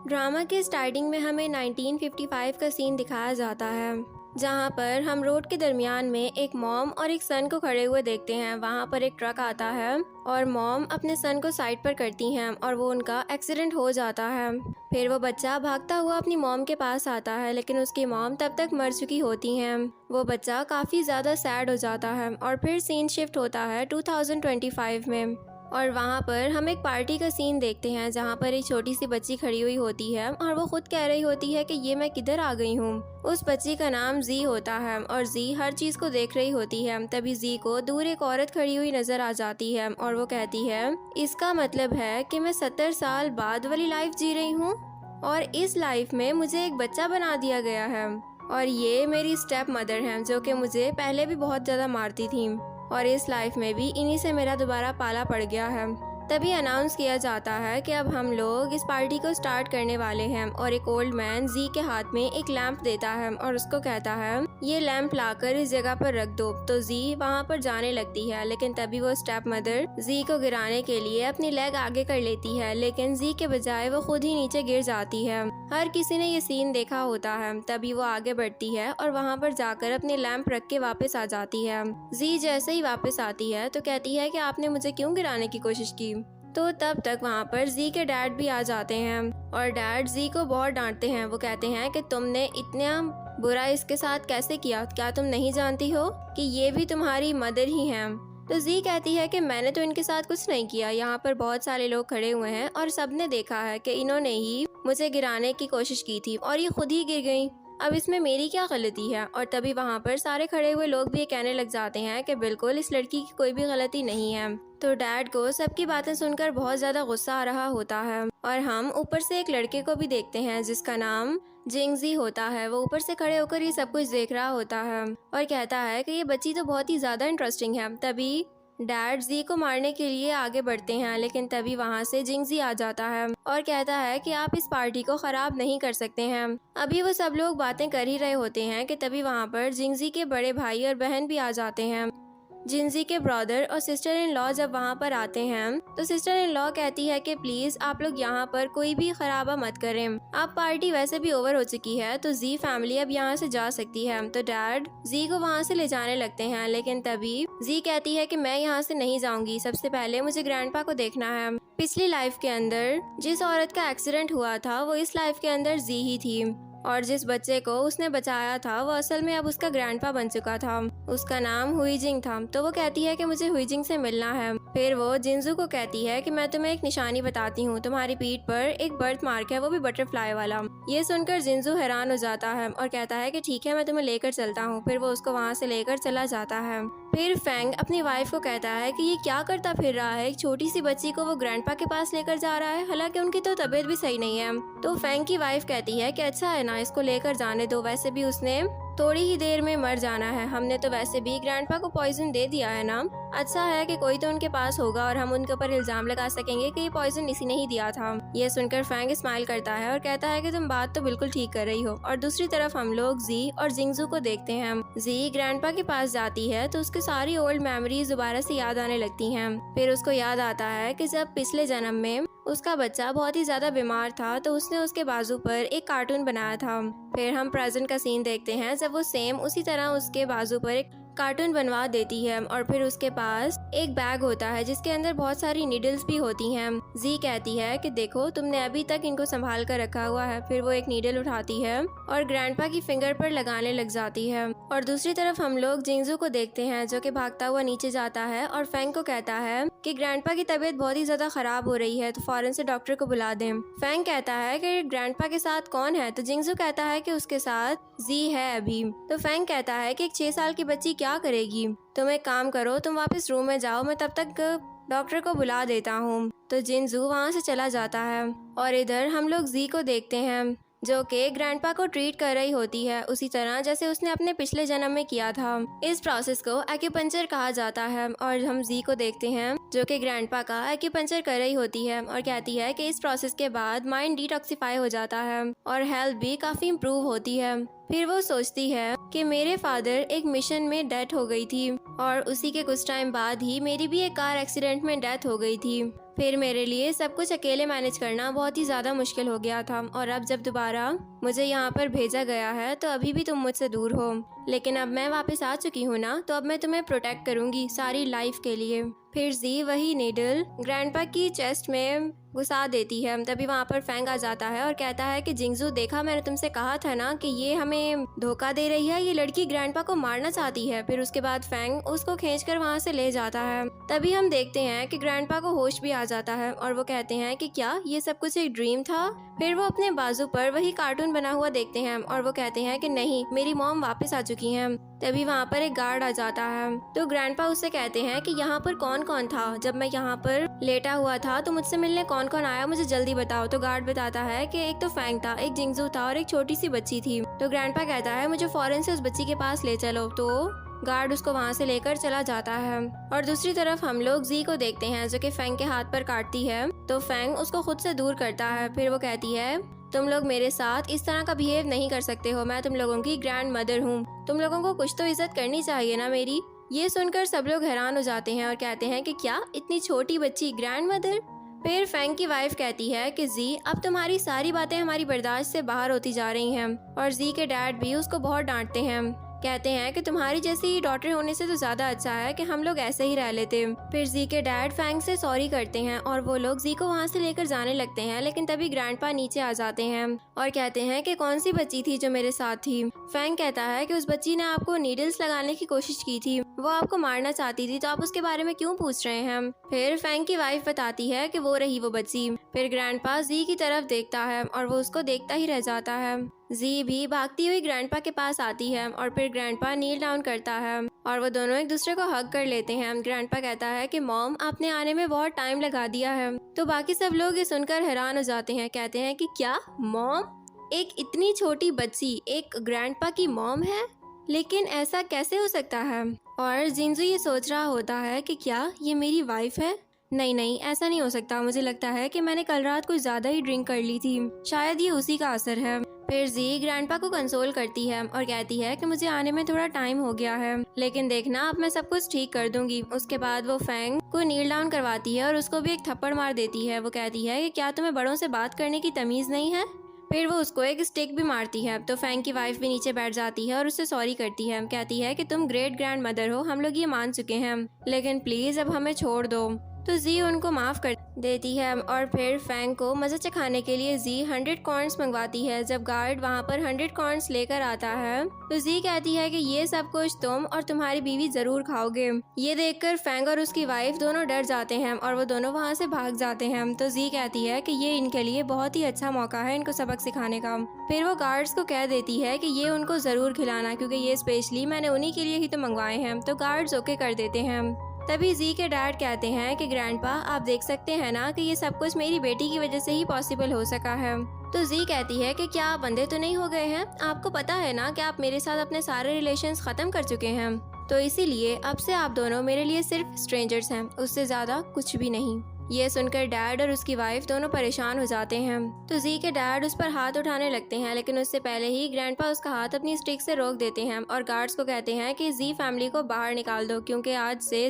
Drama के starting में हमें 1955 का सीन दिखाया जाता है, जहाँ पर हम रोड के दरमियान में एक मॉम और एक सन को खड़े हुए देखते हैं। वहाँ पर एक ट्रक आता है और मॉम अपने सन को साइड पर करती हैं और वो उनका एक्सीडेंट हो जाता है। फिर वो बच्चा भागता हुआ अपनी मॉम के पास आता है, लेकिन उसकी मॉम तब तक मर चुकी होती हैं। वो बच्चा काफ़ी ज़्यादा सैड हो जाता है और फिर सीन शिफ्ट होता है 2025 में, और वहाँ पर हम एक पार्टी का सीन देखते हैं जहाँ पर एक छोटी सी बच्ची खड़ी हुई होती है और वो खुद कह रही होती है कि ये मैं किधर आ गई हूँ। उस बच्ची का नाम जी होता है और जी हर चीज़ को देख रही होती है। तभी जी को दूर एक औरत खड़ी हुई नजर आ जाती है और वो कहती है, इसका मतलब है कि मैं 70 साल बाद वाली लाइफ जी रही हूँ और इस लाइफ में मुझे एक बच्चा बना दिया गया है और ये मेरी स्टेप मदर है जो कि मुझे पहले भी बहुत ज़्यादा मारती थी और इस लाइफ में भी इन्हीं से मेरा दोबारा पाला पड़ गया है। तभी अनाउंस किया जाता है कि अब हम लोग इस पार्टी को स्टार्ट करने वाले हैं और एक ओल्ड मैन जी के हाथ में एक लैंप देता है और उसको कहता है ये लैंप लाकर इस जगह पर रख दो। तो जी वहाँ पर जाने लगती है, लेकिन तभी वो स्टेप मदर जी को गिराने के लिए अपनी लेग आगे कर लेती है, लेकिन जी के बजाय वो खुद ही नीचे गिर जाती है। हर किसी ने ये सीन देखा होता है। तभी वो आगे बढ़ती है और वहाँ पर जाकर अपनी लैंप रख के वापस आ जाती है। जी जैसे ही वापस आती है तो कहती है कि आपने मुझे क्यों गिराने की कोशिश की। तो तब तक वहाँ पर जी के डैड भी आ जाते हैं और डैड जी को बहुत डांटते हैं। वो कहते हैं कि तुमने इतना बुरा इसके साथ कैसे किया, क्या तुम नहीं जानती हो कि ये भी तुम्हारी मदर ही हैं। तो जी कहती है कि मैंने तो इनके साथ कुछ नहीं किया, यहाँ पर बहुत सारे लोग खड़े हुए हैं और सबने देखा है कि इन्होंने ही मुझे गिराने की कोशिश की थी और ये खुद ही गिर गई, अब इसमें मेरी क्या गलती है। और तभी वहाँ पर सारे खड़े हुए लोग भी कहने लग जाते हैं कि बिल्कुल इस लड़की की कोई भी गलती नहीं है। तो डैड को सबकी बातें सुनकर बहुत ज़्यादा गुस्सा आ रहा होता है और हम ऊपर से एक लड़के को भी देखते हैं जिसका नाम जिंगजी होता है। वो ऊपर से खड़े होकर ये सब कुछ देख रहा होता है और कहता है कि ये बच्ची तो बहुत ही ज़्यादा इंटरेस्टिंग है। तभी डैड जी को मारने के लिए आगे बढ़ते हैं, लेकिन तभी वहाँ से जिंगजी आ जाता है और कहता है कि आप इस पार्टी को ख़राब नहीं कर सकते हैं। अभी वो सब लोग बातें कर ही रहे होते हैं कि तभी वहाँ पर जिंगजी के बड़े भाई और बहन भी आ जाते हैं। जिंजी के ब्रदर और सिस्टर इन लॉ जब वहाँ पर आते हैं तो सिस्टर इन लॉ कहती है कि प्लीज आप लोग यहाँ पर कोई भी खराबा मत करें, अब पार्टी वैसे भी ओवर हो चुकी है तो जी फैमिली अब यहाँ से जा सकती है। तो डैड जी को वहाँ से ले जाने लगते हैं, लेकिन तभी जी कहती है कि मैं यहाँ से नहीं जाऊंगी, सबसे पहले मुझे ग्रैंडपा को देखना है। पिछली लाइफ के अंदर जिस औरत का एक्सीडेंट हुआ था वो इस लाइफ के अंदर जी ही थी और जिस बच्चे को उसने बचाया था वो असल में अब उसका ग्रैंडपा बन चुका था। उसका नाम हुईजिंग था। तो वो कहती है कि मुझे हुईजिंग से मिलना है। फिर वो जिंजू को कहती है कि मैं तुम्हें एक निशानी बताती हूँ, तुम्हारी पीठ पर एक बर्थ मार्क है, वो भी बटरफ्लाई वाला। ये सुनकर जिंजू हैरान हो जाता है और कहता है कि ठीक है मैं तुम्हें लेकर चलता हूँ। फिर वो उसको वहाँ से लेकर चला जाता है। फिर फैंग अपनी वाइफ को कहता है कि ये क्या करता फिर रहा है, एक छोटी सी बच्ची को वो ग्रैंडपा के पास लेकर जा रहा है, हालांकि उनकी तो तबीयत भी सही नहीं है। तो फैंग की वाइफ कहती है कि अच्छा है ना, इसको लेकर जाने दो, वैसे भी उसने थोड़ी ही देर में मर जाना है, हमने तो वैसे भी ग्रैंडपा को पॉइजन दे दिया है ना, अच्छा है कि कोई तो उनके पास होगा और हम उनके ऊपर इल्जाम लगा सकेंगे कि ये पॉइजन इसी ने ही दिया था। ये सुनकर फैंग स्माइल करता है और कहता है कि तुम बात तो बिल्कुल ठीक कर रही हो। और दूसरी तरफ हम लोग जी और जिंगजू को देखते हैं। जी ग्रैंडपा के पास जाती है तो उसकी सारी ओल्ड मेमोरीज दोबारा से याद आने लगती हैं। फिर उसको याद आता है कि जब पिछले जन्म में उसका बच्चा बहुत ही ज्यादा बीमार था तो उसने उसके बाजू पर एक कार्टून बनाया था। फिर हम प्रेजेंट का सीन देखते हैं जब वो सेम उसी तरह उसके बाजू पर एक कार्टून बनवा देती है और फिर उसके पास एक बैग होता है जिसके अंदर बहुत सारी नीडल्स भी होती हैं। जी कहती है कि देखो तुमने अभी तक इनको संभाल कर रखा हुआ है। फिर वो एक नीडल उठाती है और ग्रैंडपा की फिंगर पर लगाने लग जाती है। और दूसरी तरफ हम लोग जिंगजू को देखते हैं जो कि भागता हुआ नीचे जाता है और फैंग को कहता है कि ग्रैंडपा की तबीयत बहुत ही ज्यादा खराब हो रही है तो फौरन से डॉक्टर को बुला दें। फैंग कहता है कि ग्रैंडपा के साथ कौन है, तो जिंगजू कहता है कि उसके साथ जी है अभी। तो फैंग कहता है कि एक 6 साल की बच्ची क्या करेगी, तुम एक काम करो, तुम वापस रूम में जाओ, मैं तब तक डॉक्टर को बुला देता हूँ। तो जिंजू वहाँ से चला जाता है और इधर हम लोग जी को देखते हैं जो कि ग्रैंडपा को ट्रीट कर रही होती है उसी तरह जैसे उसने अपने पिछले जन्म में किया था। इस प्रोसेस को एक्यूपंक्चर कहा जाता है और हम जी को देखते हैं जो कि ग्रैंडपा का एक्यूपंक्चर कर रही होती है और कहती है कि इस प्रोसेस के बाद माइंड डिटॉक्सिफाई हो जाता है और हेल्थ भी काफी इम्प्रूव होती है। फिर वो सोचती है कि मेरे फादर एक मिशन में डेथ हो गई थी और उसी के कुछ टाइम बाद ही मेरी भी एक कार एक्सीडेंट में डेथ हो गई थी। फिर मेरे लिए सब कुछ अकेले मैनेज करना बहुत ही ज़्यादा मुश्किल हो गया था और अब जब दोबारा मुझे यहाँ पर भेजा गया है तो अभी भी तुम मुझसे दूर हो, लेकिन अब मैं वापस आ चुकी हूँ ना, तो अब मैं तुम्हें प्रोटेक्ट करूँगी सारी लाइफ के लिए। फिर जी वही नीडल ग्रैंडपा की चेस्ट में घुसा देती है। तभी वहाँ पर फैंग आ जाता है और कहता है कि जिंगजू, देखा मैंने तुमसे कहा था ना कि ये हमें धोखा दे रही है, ये लड़की ग्रैंडपा को मारना चाहती है। फिर उसके बाद फैंग उसको खींचकर वहाँ से ले जाता है। तभी हम देखते हैं कि ग्रैंडपा को होश भी आ जाता है और वो कहते हैं कि क्या ये सब कुछ एक ड्रीम था। फिर वो अपने बाजू पर वही कार्टून बना हुआ देखते हैं और वो कहते हैं कि नहीं, मेरी मॉम वापस आ चुकी हैं। तभी वहाँ पर एक गार्ड आ जाता है तो ग्रैंडपा उससे कहते हैं कि यहाँ पर कौन कौन था, जब मैं यहाँ पर लेटा हुआ था तो मुझसे मिलने कौन कौन आया, मुझे जल्दी बताओ। तो गार्ड बताता है कि एक तो फैंग था, एक जिंगजू था और एक छोटी सी बच्ची थी। तो ग्रैंडपा कहता है मुझे फौरन से उस बच्ची के पास ले चलो। तो गार्ड उसको वहाँ से लेकर चला जाता है और दूसरी तरफ हम लोग जी को देखते हैं जो कि फैंग के हाथ पर काटती है। तो फैंग उसको खुद से दूर करता है। फिर वो कहती है तुम लोग मेरे साथ इस तरह का बिहेव नहीं कर सकते हो, मैं तुम लोगों की ग्रैंड मदर हूँ, तुम लोगों को कुछ तो इज्जत करनी चाहिए ना मेरी। ये सुनकर सब लोग हैरान हो जाते हैं और कहते हैं कि क्या इतनी छोटी बच्ची ग्रैंड मदर। फिर फैंग की वाइफ कहती है कि जी अब तुम्हारी सारी बातें हमारी बर्दाश्त से बाहर होती जा रही हैं और जी के डैड भी उसको बहुत डांटते हैं, कहते हैं कि तुम्हारी जैसी डॉटर होने से तो ज्यादा अच्छा है कि हम लोग ऐसे ही रह लेते। फिर जी के डैड फैंग से सॉरी करते हैं और वो लोग जी को वहाँ से लेकर जाने लगते हैं, लेकिन तभी ग्रैंडपा नीचे आ जाते हैं और कहते हैं कि कौन सी बच्ची थी जो मेरे साथ थी। फैंग कहता है कि उस बच्ची ने आपको नीडल्स लगाने की कोशिश की थी, वो आपको मारना चाहती थी, तो आप उसके बारे में क्यों पूछ रहे हैं। फिर फैंग की वाइफ बताती है कि वो रही वो बच्ची। फिर ग्रैंडपा जी की तरफ देखता है और वो उसको देखता ही रह जाता है। जी भी भागती हुई ग्रैंडपा के पास आती है और फिर ग्रैंडपा नील डाउन करता है और वो दोनों एक दूसरे को हग कर लेते हैं। ग्रैंडपा कहता है कि मॉम आपने आने में बहुत टाइम लगा दिया है। तो बाकी सब लोग ये सुनकर हैरान हो जाते हैं, कहते हैं कि क्या मॉम, एक इतनी छोटी बच्ची एक ग्रैंडपा की मॉम है, लेकिन ऐसा कैसे हो सकता है। और जिंजू ये सोच रहा होता है कि क्या ये मेरी वाइफ है। नहीं नहीं, ऐसा नहीं हो सकता, मुझे लगता है कि मैंने कल रात कुछ ज्यादा ही ड्रिंक कर ली थी, शायद ये उसी का असर है। फिर जी ग्रैंडपा को कंसोल करती है और कहती है कि मुझे आने में थोड़ा टाइम हो गया है, लेकिन देखना अब मैं सब कुछ ठीक कर दूंगी। उसके बाद वो फैंग को नील डाउन करवाती है और उसको भी एक थप्पड़ मार देती है। वो कहती है कि क्या तुम्हें बड़ों से बात करने की तमीज नहीं है। फिर वो उसको एक स्टिक भी मारती है। तो फैंग की वाइफ भी नीचे बैठ जाती है और उससे सॉरी करती है, कहती है कि तुम ग्रेट ग्रैंड मदर हो, हम लोग ये मान चुके हैं, लेकिन प्लीज अब हमें छोड़ दो। तो जी उनको माफ कर देती है और फिर फैंग को मजा चखाने के लिए जी 100 कॉर्न्स मंगवाती है। जब गार्ड वहाँ पर 100 कॉर्न्स लेकर आता है तो जी कहती है कि ये सब कुछ तुम और तुम्हारी बीवी जरूर खाओगे। ये देखकर फैंग और उसकी वाइफ दोनों डर जाते हैं और वो दोनों वहाँ से भाग जाते हैं। तो जी कहती है कि ये इनके लिए बहुत ही अच्छा मौका है इनको सबक सिखाने का। फिर वो गार्ड्स को कह देती है कि ये उनको जरूर खिलाना, क्योंकि ये स्पेशली मैंने उन्हीं के लिए ही तो मंगवाए हैं। तो गार्ड्स ओके कर देते हैं। तभी जी के डैड कहते हैं कि ग्रैंडपा आप देख सकते हैं ना कि ये सब कुछ मेरी बेटी की वजह से ही पॉसिबल हो सका है। तो जी कहती है कि क्या आप अंधे तो नहीं हो गए हैं, आपको पता है ना कि आप मेरे साथ अपने सारे रिलेशंस खत्म कर चुके हैं, तो इसीलिए अब से आप दोनों मेरे लिए सिर्फ स्ट्रेंजर्स हैं, उससे ज्यादा कुछ भी नहीं। ये सुनकर डैड और उसकी वाइफ दोनों परेशान हो जाते हैं। तो जी के डैड उस पर हाथ उठाने लगते हैं, लेकिन उससे पहले ही ग्रैंडपा उसका हाथ अपनी स्टिक से रोक देते हैं और गार्ड्स को कहते हैं कि जी फैमिली को बाहर निकाल दो, क्योंकि आज से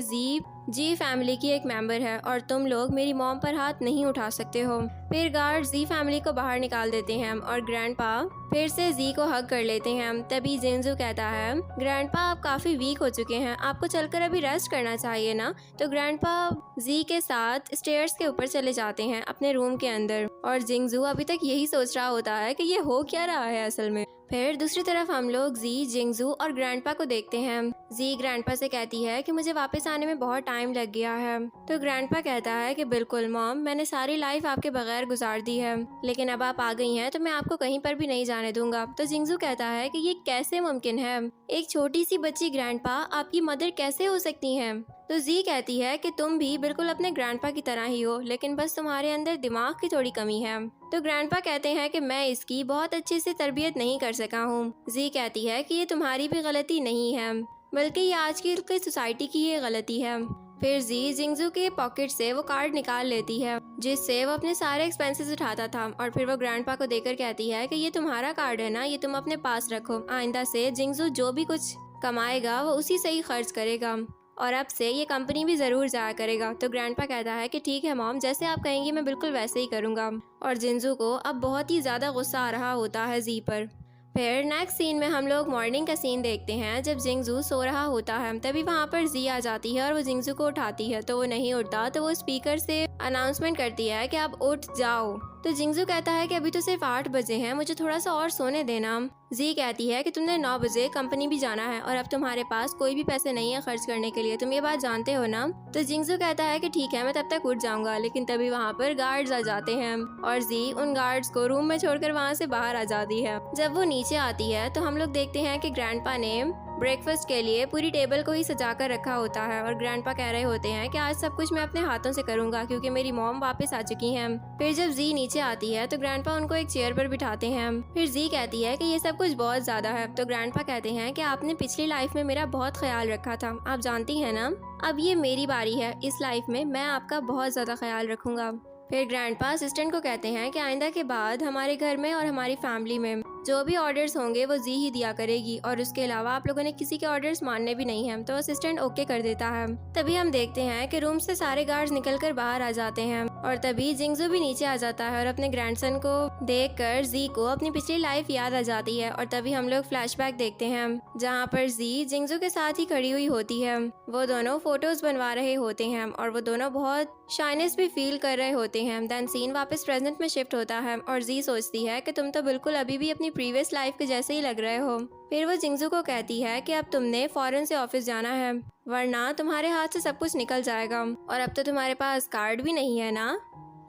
जी फैमिली की एक मेंबर है और तुम लोग मेरी मॉम पर हाथ नहीं उठा सकते हो। फिर गार्ड जी फैमिली को बाहर निकाल देते हैं और ग्रैंडपा फिर से जी को हग कर लेते हैं। तभी जिंजू कहता है ग्रैंडपा आप काफी वीक हो चुके हैं, आपको चलकर अभी रेस्ट करना चाहिए ना। तो ग्रैंडपा जी के साथ स्टेयर्स के ऊपर चले जाते हैं अपने रूम के अंदर और जिंजू अभी तक यही सोच रहा होता है कि ये हो क्या रहा है असल में। फिर दूसरी तरफ हम लोग जी, जिंगजू और ग्रैंडपा को देखते हैं। जी ग्रैंडपा से कहती है कि मुझे वापस आने में बहुत टाइम लग गया है। तो ग्रैंडपा कहता है कि बिल्कुल मॉम, मैंने सारी लाइफ आपके बगैर गुजार दी है, लेकिन अब आप आ गई हैं तो मैं आपको कहीं पर भी नहीं जाने दूंगा। तो जिंगजू कहता है कि ये कैसे मुमकिन है, एक छोटी सी बच्ची ग्रैंडपा आपकी मदर कैसे हो सकती हैं। तो जी कहती है कि तुम भी बिल्कुल अपने ग्रैंडपा की तरह ही हो, लेकिन बस तुम्हारे अंदर दिमाग की थोड़ी कमी है। तो ग्रैंडपा कहते हैं कि मैं इसकी बहुत अच्छे से तरबियत नहीं कर सका हूँ। जी कहती है कि ये तुम्हारी भी गलती नहीं है, बल्कि ये आज की सोसाइटी की ये गलती है। फिर जी जिंगजू के पॉकेट से वो कार्ड निकाल लेती है जिससे वो अपने सारे एक्सपेंसेस उठाता था और फिर वो ग्रैंडपा को देकर कहती है कि ये तुम्हारा कार्ड है ना, ये तुम अपने पास रखो, आइंदा से जिंगजू जो भी कुछ कमाएगा वो उसी से ही खर्च करेगा। और अब से ये कंपनी भी ज़रूर जाया करेगा। तो ग्रैंडपा कहता है कि ठीक है मॉम, जैसे आप कहेंगी मैं बिल्कुल वैसे ही करूँगा। और जिंजू को अब बहुत ही ज़्यादा गुस्सा आ रहा होता है जी पर। फिर नेक्स्ट सीन में हम लोग मॉर्निंग का सीन देखते हैं। जब जिंगजू सो रहा होता है तभी वहाँ पर जी आ जाती है और वो जिंगजू को उठाती है, तो वो नहीं उठता। तो वो स्पीकर से अनाउंसमेंट करती है कि आप उठ जाओ। तो जिंगजू कहता है कि अभी तो सिर्फ 8 बजे हैं, मुझे थोड़ा सा और सोने देना। जी कहती है कि तुमने 9 बजे कंपनी भी जाना है और अब तुम्हारे पास कोई भी पैसे नहीं है खर्च करने के लिए, तुम ये बात जानते हो ना। तो जिंगजू कहता है कि ठीक है मैं तब तक उठ जाऊंगा। लेकिन तभी वहाँ पर गार्ड्स आ जाते हैं और जी उन गार्ड्स को रूम में छोड़कर वहाँ से बाहर आ जाती है। जब वो नीचे आती है तो हम लोग देखते हैं कि ग्रैंडपा ने ब्रेकफास्ट के लिए पूरी टेबल को ही सजा कर रखा होता है और ग्रैंडपा कह रहे होते हैं कि आज सब कुछ मैं अपने हाथों से करूंगा क्योंकि मेरी मॉम वापस आ चुकी हैं। फिर जब जी नीचे आती है तो ग्रैंडपा उनको एक चेयर पर बिठाते हैं। फिर जी कहती है कि ये सब कुछ बहुत ज्यादा है। तो ग्रैंडपा कहते हैं कि आपने पिछली लाइफ में मेरा बहुत ख्याल रखा था, आप जानती है ना, अब ये मेरी बारी है, इस लाइफ में मैं आपका बहुत ज्यादा ख्याल रखूंगा। फिर ग्रैंडपा असिस्टेंट को कहते हैं कि आइंदा के बाद हमारे घर में और हमारी फैमिली में जो भी ऑर्डर्स होंगे वो जी ही दिया करेगी और उसके अलावा आप लोगों ने किसी के ऑर्डर्स मानने भी नहीं हैं। तो असिस्टेंट ओके कर देता है। तभी हम देखते हैं कि रूम से सारे गार्ड्स निकलकर बाहर आ जाते हैं और तभी जिंगजू भी नीचे आ जाता है और अपने ग्रैंडसन को देखकर जी को अपनी पिछली लाइफ याद आ जाती है। और तभी हम लोग फ्लैशबैक देखते हैं जहाँ पर जी जिंगजू के साथ ही खड़ी हुई होती है। वो दोनों फोटोज बनवा रहे होते हैं और वो दोनों बहुत शाइनेस भी फील कर रहे होते हैं। देन सीन वापस प्रेजेंट में शिफ्ट होता है और जी सोचती है कि तुम तो बिल्कुल अभी भी अपनी प्रीवियस लाइफ के जैसे ही लग रहे हो। फिर वो जिंगजू को कहती है कि अब तुमने फौरन से ऑफिस जाना है वरना तुम्हारे हाथ से सब कुछ निकल जाएगा और अब तो तुम्हारे पास कार्ड भी नहीं है ना।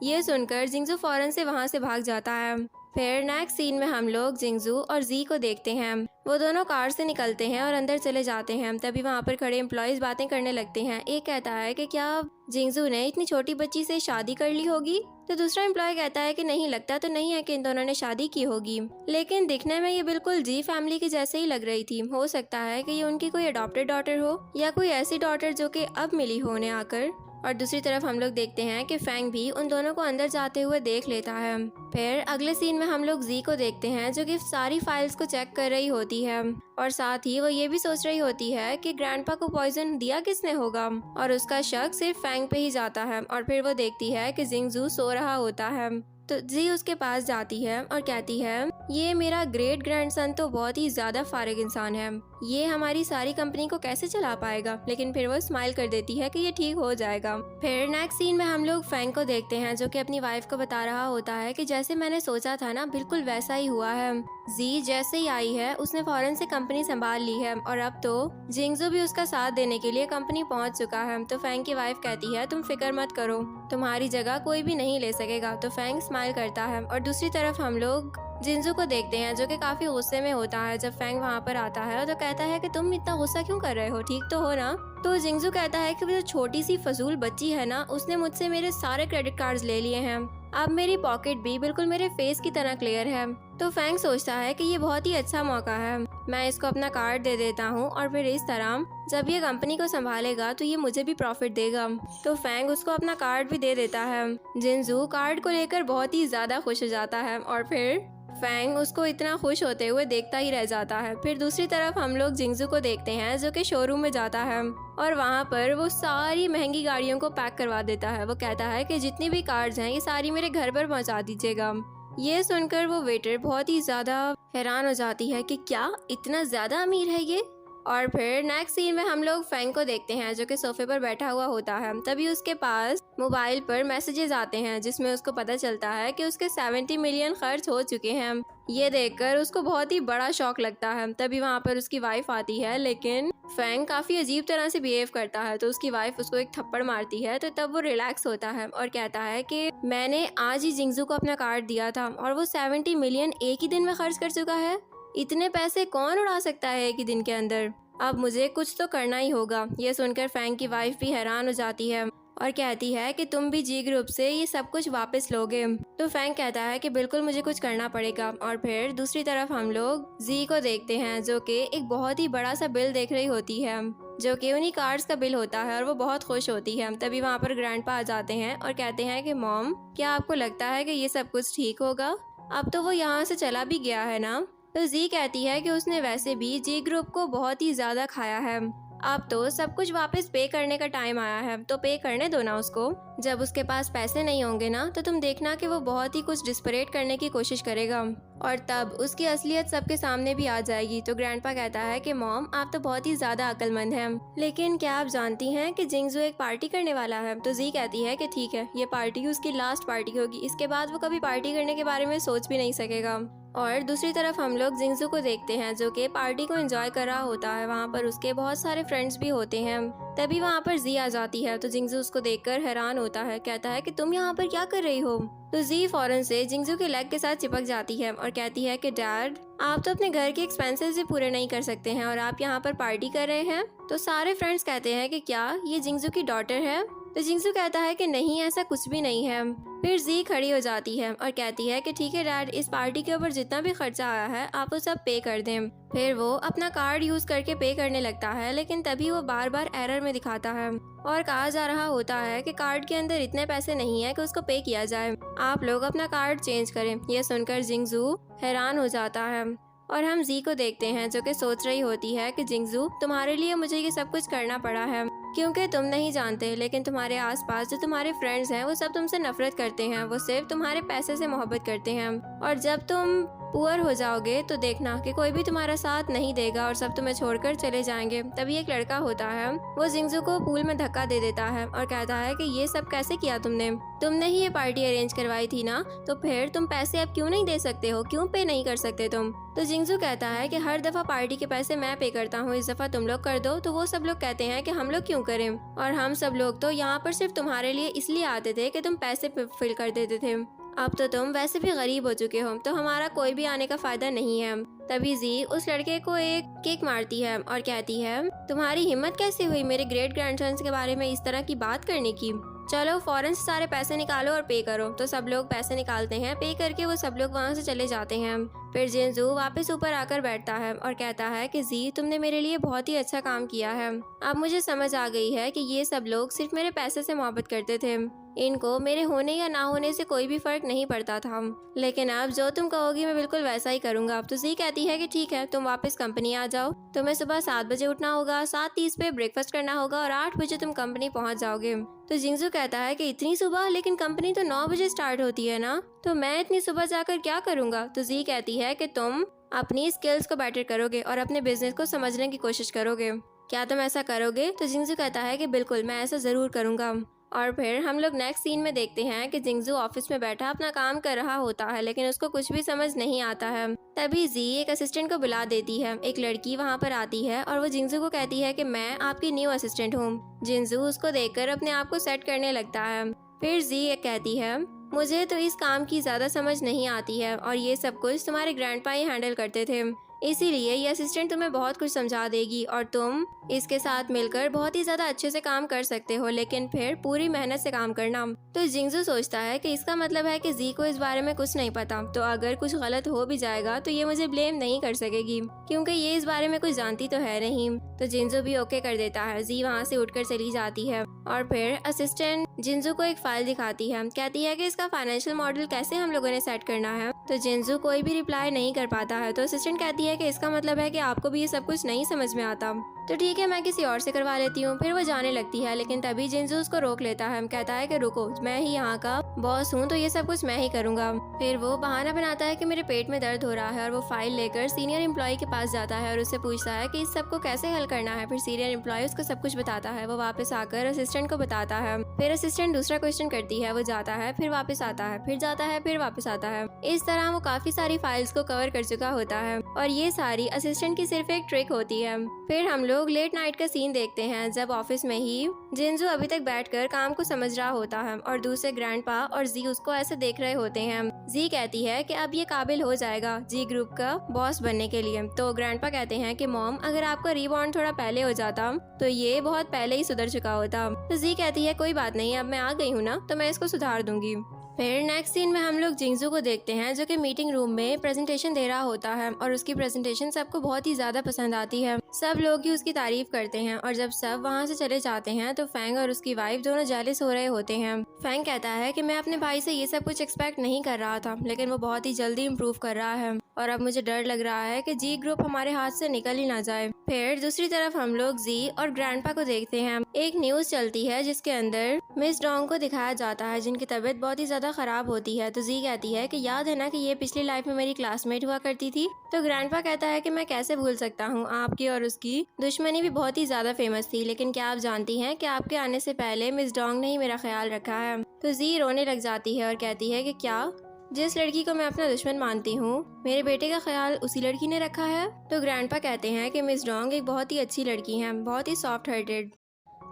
ये सुनकर जिंगजू फौरन से वहाँ से भाग जाता है। फिर नेक्स्ट सीन में हम लोग जिंगजू और जी को देखते हैं। वो दोनों कार से निकलते हैं और अंदर चले जाते हैं। तभी वहाँ पर खड़े एम्प्लॉयज बातें करने लगते हैं। एक कहता है कि क्या जिंगजू ने इतनी छोटी बच्ची से शादी कर ली होगी। तो दूसरा एम्प्लॉय कहता है कि नहीं, लगता तो नहीं है कि इन दोनों ने शादी की होगी, लेकिन दिखने में ये बिल्कुल जी फैमिली की जैसे ही लग रही थी। हो सकता है कि ये उनकी कोई अडॉप्टेड डॉटर हो या कोई ऐसी डॉटर जो कि अब मिली हो उन्हें आकर। और दूसरी तरफ हम लोग देखते हैं कि फैंग भी उन दोनों को अंदर जाते हुए देख लेता है। फिर अगले सीन में हम लोग जी को देखते हैं जो कि सारी फाइल्स को चेक कर रही होती है और साथ ही वो ये भी सोच रही होती है कि ग्रैंडपा को पॉइजन दिया किसने होगा और उसका शक सिर्फ फैंग पे ही जाता है। और फिर वो देखती है कि जिंगजू सो रहा होता है तो जी उसके पास जाती है और कहती है ये मेरा ग्रेट ग्रैंडसन तो बहुत ही ज्यादा फारिग इंसान है, ये हमारी सारी कंपनी को कैसे चला पाएगा। लेकिन फिर वो स्माइल कर देती है कि ये ठीक हो जाएगा। फिर नेक्स्ट सीन में हम लोग फैंग को देखते हैं जो कि अपनी वाइफ को बता रहा होता है कि जैसे मैंने सोचा था ना बिल्कुल वैसा ही हुआ है। जी जैसे ही आई है उसने फौरन से कंपनी संभाल ली है और अब तो जिंगजू भी उसका साथ देने के लिए कंपनी पहुंच चुका है। तो फैंग की वाइफ कहती है तुम फिक्र मत करो, तुम्हारी जगह कोई भी नहीं ले सकेगा। तो फैंग स्माइल करता है और दूसरी तरफ हम लोग जिंजू को देखते हैं जो कि काफी गुस्से में होता है। जब फैंग वहाँ पर आता है तो कहता है कि तुम इतना गुस्सा क्यों कर रहे हो, ठीक तो हो ना। तो जिंजू कहता है कि वो जो छोटी सी फजूल बच्ची है ना उसने मुझसे मेरे सारे क्रेडिट कार्ड्स ले लिए हैं, अब मेरी पॉकेट भी बिल्कुल मेरे फेस की तरह क्लियर है। तो फैंग सोचता है कि ये बहुत ही अच्छा मौका है, मैं इसको अपना कार्ड दे देता हूँ और फिर इस तरह जब ये कंपनी को संभालेगा तो ये मुझे भी प्रॉफिट देगा। तो फैंग उसको अपना कार्ड भी दे देता है। जिंजू कार्ड को लेकर बहुत ही ज्यादा खुश हो जाता है और फिर फैंग उसको इतना खुश होते हुए देखता ही रह जाता है। फिर दूसरी तरफ हम लोग जिंगजू को देखते हैं जो कि शोरूम में जाता है और वहाँ पर वो सारी महंगी गाड़ियों को पैक करवा देता है। वो कहता है कि जितनी भी कार्स हैं ये सारी मेरे घर पर पहुँचा दीजिएगा। ये सुनकर वो वेटर बहुत ही ज्यादा हैरान हो जाती है कि क्या इतना ज्यादा अमीर है ये। और फिर नेक्स्ट सीन में हम लोग फैंग को देखते हैं जो कि सोफे पर बैठा हुआ होता है। तभी उसके पास मोबाइल पर मैसेजेस आते हैं जिसमें उसको पता चलता है कि उसके 70 मिलियन खर्च हो चुके हैं। ये देखकर उसको बहुत ही बड़ा शॉक लगता है। तभी वहाँ पर उसकी वाइफ आती है लेकिन फैंग काफी अजीब तरह से बिहेव करता है तो उसकी वाइफ उसको एक थप्पड़ मारती है। तो तब वो रिलैक्स होता है और कहता है कि मैंने आज ही जिंगजू को अपना कार्ड दिया था और वो 70 मिलियन एक ही दिन में खर्च कर चुका है। इतने पैसे कौन उड़ा सकता है एक ही दिन के अंदर, अब मुझे कुछ तो करना ही होगा। ये सुनकर फैंग की वाइफ भी हैरान हो जाती है और कहती है कि तुम भी जी ग्रुप से ये सब कुछ वापस लोगे। तो फैंग कहता है कि बिल्कुल मुझे कुछ करना पड़ेगा। और फिर दूसरी तरफ हम लोग जी को देखते हैं जो कि एक बहुत ही बड़ा सा बिल देख रही होती है जो कि उन्हीं कार्ड्स का बिल होता है और वो बहुत खुश होती है। तभी वहाँ पर ग्रैंडपा आ जाते हैं और कहते हैं कि मॉम क्या आपको लगता है कि ये सब कुछ ठीक होगा, अब तो वो यहाँ से चला भी गया है ना। तो जी कहती है कि उसने वैसे भी जी ग्रुप को बहुत ही ज्यादा खाया है, अब तो सब कुछ वापस पे करने का टाइम आया है, तो पे करने दो ना उसको। जब उसके पास पैसे नहीं होंगे ना तो तुम देखना कि वो बहुत ही कुछ डिस्परेट करने की कोशिश करेगा और तब उसकी असलियत सबके सामने भी आ जाएगी। तो ग्रैंडपा कहता है कि मॉम आप तो बहुत ही ज्यादा अक्लमंद हैं, लेकिन क्या आप जानती हैं कि जिंगजू एक पार्टी करने वाला है। तो जी कहती है कि ठीक है, ये पार्टी उसकी लास्ट पार्टी होगी, इसके बाद वो कभी पार्टी करने के बारे में सोच भी नहीं सकेगा। और दूसरी तरफ हम लोग जिंगजू को देखते हैं जो कि पार्टी को एंजॉय कर रहा होता है। वहाँ पर उसके बहुत सारे फ्रेंड्स भी होते हैं। तभी वहाँ पर जी आ जाती है तो जिंगजू उसको देखकर हैरान होता है, कहता है कि तुम यहाँ पर क्या कर रही हो। तो जी फौरन से जिंगजू के लेग के साथ चिपक जाती है और कहती है कि डैड आप तो अपने घर के एक्सपेंसेस भी पूरे नहीं कर सकते हैं और आप यहाँ पर पार्टी कर रहे हैं। तो सारे फ्रेंड्स कहते हैं कि क्या ये जिंगजू की डॉटर है। तो जिंगजू कहता है कि नहीं, ऐसा कुछ भी नहीं है। फिर जी खड़ी हो जाती है और कहती है कि ठीक है डैड, इस पार्टी के ऊपर जितना भी खर्चा आया है आप वो सब पे कर दें। फिर वो अपना कार्ड यूज करके पे करने लगता है, लेकिन तभी वो बार बार एरर में दिखाता है और कहा जा रहा होता है कि कार्ड के अंदर इतने पैसे नहीं है कि उसको पे किया जाए, आप लोग अपना कार्ड चेंज करें। यह सुनकर जिंगजू हैरान हो जाता है और हम जी को देखते हैं जो कि सोच रही होती है कि जिंगजू तुम्हारे लिए मुझे ये सब कुछ करना पड़ा है क्योंकि तुम नहीं जानते, लेकिन तुम्हारे आसपास जो तुम्हारे फ्रेंड्स हैं वो सब तुमसे नफरत करते हैं, वो सिर्फ तुम्हारे पैसे से मोहब्बत करते हैं और जब तुम पुअर हो जाओगे तो देखना कि कोई भी तुम्हारा साथ नहीं देगा और सब तुम्हें छोड़कर चले जाएंगे। तभी एक लड़का होता है, वो जिंगजू को पूल में धक्का दे देता है और कहता है कि ये सब कैसे किया तुमने ही ये पार्टी अरेंज करवाई थी ना, तो फिर तुम पैसे अब क्यों नहीं दे सकते हो, क्यों पे नहीं कर सकते तुम। तो जिंगजू कहता है कि हर दफा पार्टी के पैसे मैं पे करता हूँ, इस दफा तुम लोग कर दो। तो वो सब लोग कहते हैं कि हम लोग क्यों करें, और हम सब लोग तो यहाँ पर सिर्फ तुम्हारे लिए इसलिए आते थे कि तुम पैसे फिल कर देते थे, अब तो तुम वैसे भी गरीब हो चुके हो तो हमारा कोई भी आने का फायदा नहीं है। तभी जी उस लड़के को एक किक मारती है और कहती है तुम्हारी हिम्मत कैसे हुई मेरे ग्रेट ग्रैंडसन्स के बारे में इस तरह की बात करने की, चलो फौरन से सारे पैसे निकालो और पे करो। तो सब लोग पैसे निकालते हैं, पे करके वो सब लोग वहाँ से चले जाते हैं। फिर जिंगजू वापस ऊपर आकर बैठता है और कहता है कि जी तुमने मेरे लिए बहुत ही अच्छा काम किया है, अब मुझे समझ आ गई है कि ये सब लोग सिर्फ मेरे पैसे से मोहब्बत करते थे, इनको मेरे होने या ना होने से कोई भी फर्क नहीं पड़ता था, लेकिन अब जो तुम कहोगी मैं बिल्कुल वैसा ही करूंगा। अब तो जी कहती है कि ठीक है तुम वापस कंपनी आ जाओ, तुम्हें सुबह 7 बजे उठना होगा, 7:30 पे ब्रेकफास्ट करना होगा और 8 बजे तुम कंपनी पहुंच जाओगे। तो जिंगजू कहता है कि इतनी सुबह, लेकिन कंपनी तो 9 बजे स्टार्ट होती है ना, तो मैं इतनी सुबह जाकर क्या करूंगा। तो जी कहती है कि तुम अपनी स्किल्स को बेटर करोगे और अपने बिजनेस को समझने की कोशिश करोगे, क्या तुम ऐसा करोगे। तो जिंगजू कहता है कि बिल्कुल मैं ऐसा जरूर करूंगा। और फिर हम लोग नेक्स्ट सीन में देखते हैं कि जिंगजू ऑफिस में बैठा अपना काम कर रहा होता है, लेकिन उसको कुछ भी समझ नहीं आता है। तभी जी एक असिस्टेंट को बुला देती है, एक लड़की वहाँ पर आती है और वो जिंगजू को कहती है कि मैं आपकी न्यू असिस्टेंट हूँ। जिंगजू उसको देखकर अपने आप को सेट करने लगता है। फिर जी कहती है मुझे तो इस काम की ज्यादा समझ नहीं आती है और ये सब कुछ तुम्हारे ग्रैंडपा ही हैंडल करते थे, इसीलिए ये असिस्टेंट तुम्हें बहुत कुछ समझा देगी और तुम इसके साथ मिलकर बहुत ही ज्यादा अच्छे से काम कर सकते हो, लेकिन फिर पूरी मेहनत से काम करना। तो जिंगजू सोचता है कि इसका मतलब है कि जी को इस बारे में कुछ नहीं पता, तो अगर कुछ गलत हो भी जाएगा तो ये मुझे ब्लेम नहीं कर सकेगी क्योंकि ये इस बारे में कुछ जानती तो है नहीं। तो जिंगजू भी ओके कर देता है। जी वहाँ से उठकर चली जाती है और फिर असिस्टेंट जिंगजू को एक फाइल दिखाती है, कहती है कि इसका फाइनेंशियल मॉडल कैसे हम लोगों ने सेट करना है। तो जिंगजू कोई भी रिप्लाई नहीं कर पाता है। तो असिस्टेंट कहती है कि इसका मतलब है कि आपको भी ये सब कुछ नहीं समझ में आता, तो ठीक है मैं किसी और से करवा लेती हूँ। फिर वो जाने लगती है, लेकिन तभी जिंगजू उसको रोक लेता है, कहता है कि रुको, मैं ही यहाँ का बॉस हूँ तो ये सब कुछ मैं ही करूँगा। फिर वो बहाना बनाता है कि मेरे पेट में दर्द हो रहा है और वो फाइल लेकर सीनियर एम्प्लॉय के पास जाता है और उससे पूछता है कि इस सब को कैसे हल करना है। फिर सीनियर एम्प्लॉय उसको सब कुछ बताता है, वो वापस आकर असिस्टेंट को बताता है। फिर असिस्टेंट दूसरा क्वेश्चन करती है, वो जाता है फिर वापस आता है, फिर जाता है फिर वापस आता है। इस तरह वो काफी सारी फाइल्स को कवर कर चुका होता है और ये सारी असिस्टेंट की सिर्फ एक ट्रिक होती है। फिर हम लोग लेट नाइट का सीन देखते हैं जब ऑफिस में ही जिंजू अभी तक बैठकर काम को समझ रहा होता है और दूसरे ग्रैंडपा और जी उसको ऐसे देख रहे होते हैं। जी कहती है कि अब ये काबिल हो जाएगा जी ग्रुप का बॉस बनने के लिए। तो ग्रैंडपा कहते हैं कि मॉम अगर आपका रीबॉन्ड थोड़ा पहले हो जाता तो ये बहुत पहले ही सुधर चुका होता। तो जी कहती है कोई बात नहीं, अब मैं आ गई हूँ ना तो मैं इसको सुधार दूंगी। फिर नेक्स्ट सीन में हम लोग जिंगजू को देखते हैं जो कि मीटिंग रूम में प्रेजेंटेशन दे रहा होता है और उसकी प्रेजेंटेशन सबको बहुत ही ज्यादा पसंद आती है। सब लोग ही उसकी तारीफ करते हैं और जब सब वहाँ से चले जाते हैं तो फैंग और उसकी वाइफ दोनों जेलस हो रहे होते हैं। फैंग कहता है कि मैं अपने भाई से ये सब कुछ एक्सपेक्ट नहीं कर रहा था, लेकिन वो बहुत ही जल्दी इम्प्रूव कर रहा है और अब मुझे डर लग रहा है कि जी ग्रुप हमारे हाथ से निकल ही ना जाए। फिर दूसरी तरफ हम लोग जी और ग्रैंडपा को देखते हैं। एक न्यूज चलती है जिसके अंदर मिस डोंग को दिखाया जाता है जिनकी तबीयत बहुत ही ज्यादा खराब होती है। तो जी कहती है कि याद है ना कि ये पिछली लाइफ में मेरी क्लासमेट हुआ करती थी। तो ग्रैंडपा कहता है कि मैं कैसे भूल सकता हूँ, आपकी और उसकी दुश्मनी भी बहुत ही ज्यादा फेमस थी, लेकिन क्या आप जानती हैं कि आपके आने से पहले मिस डोंग ने ही मेरा ख्याल रखा है। तो जी रोने लग जाती है और कहती है कि क्या, जिस लड़की को मैं अपना दुश्मन मानती हूँ मेरे बेटे का ख्याल उसी लड़की ने रखा है। तो ग्रैंडपा कहते हैं कि मिस डोंग एक बहुत ही अच्छी लड़की है, बहुत ही सॉफ्ट हार्टेड।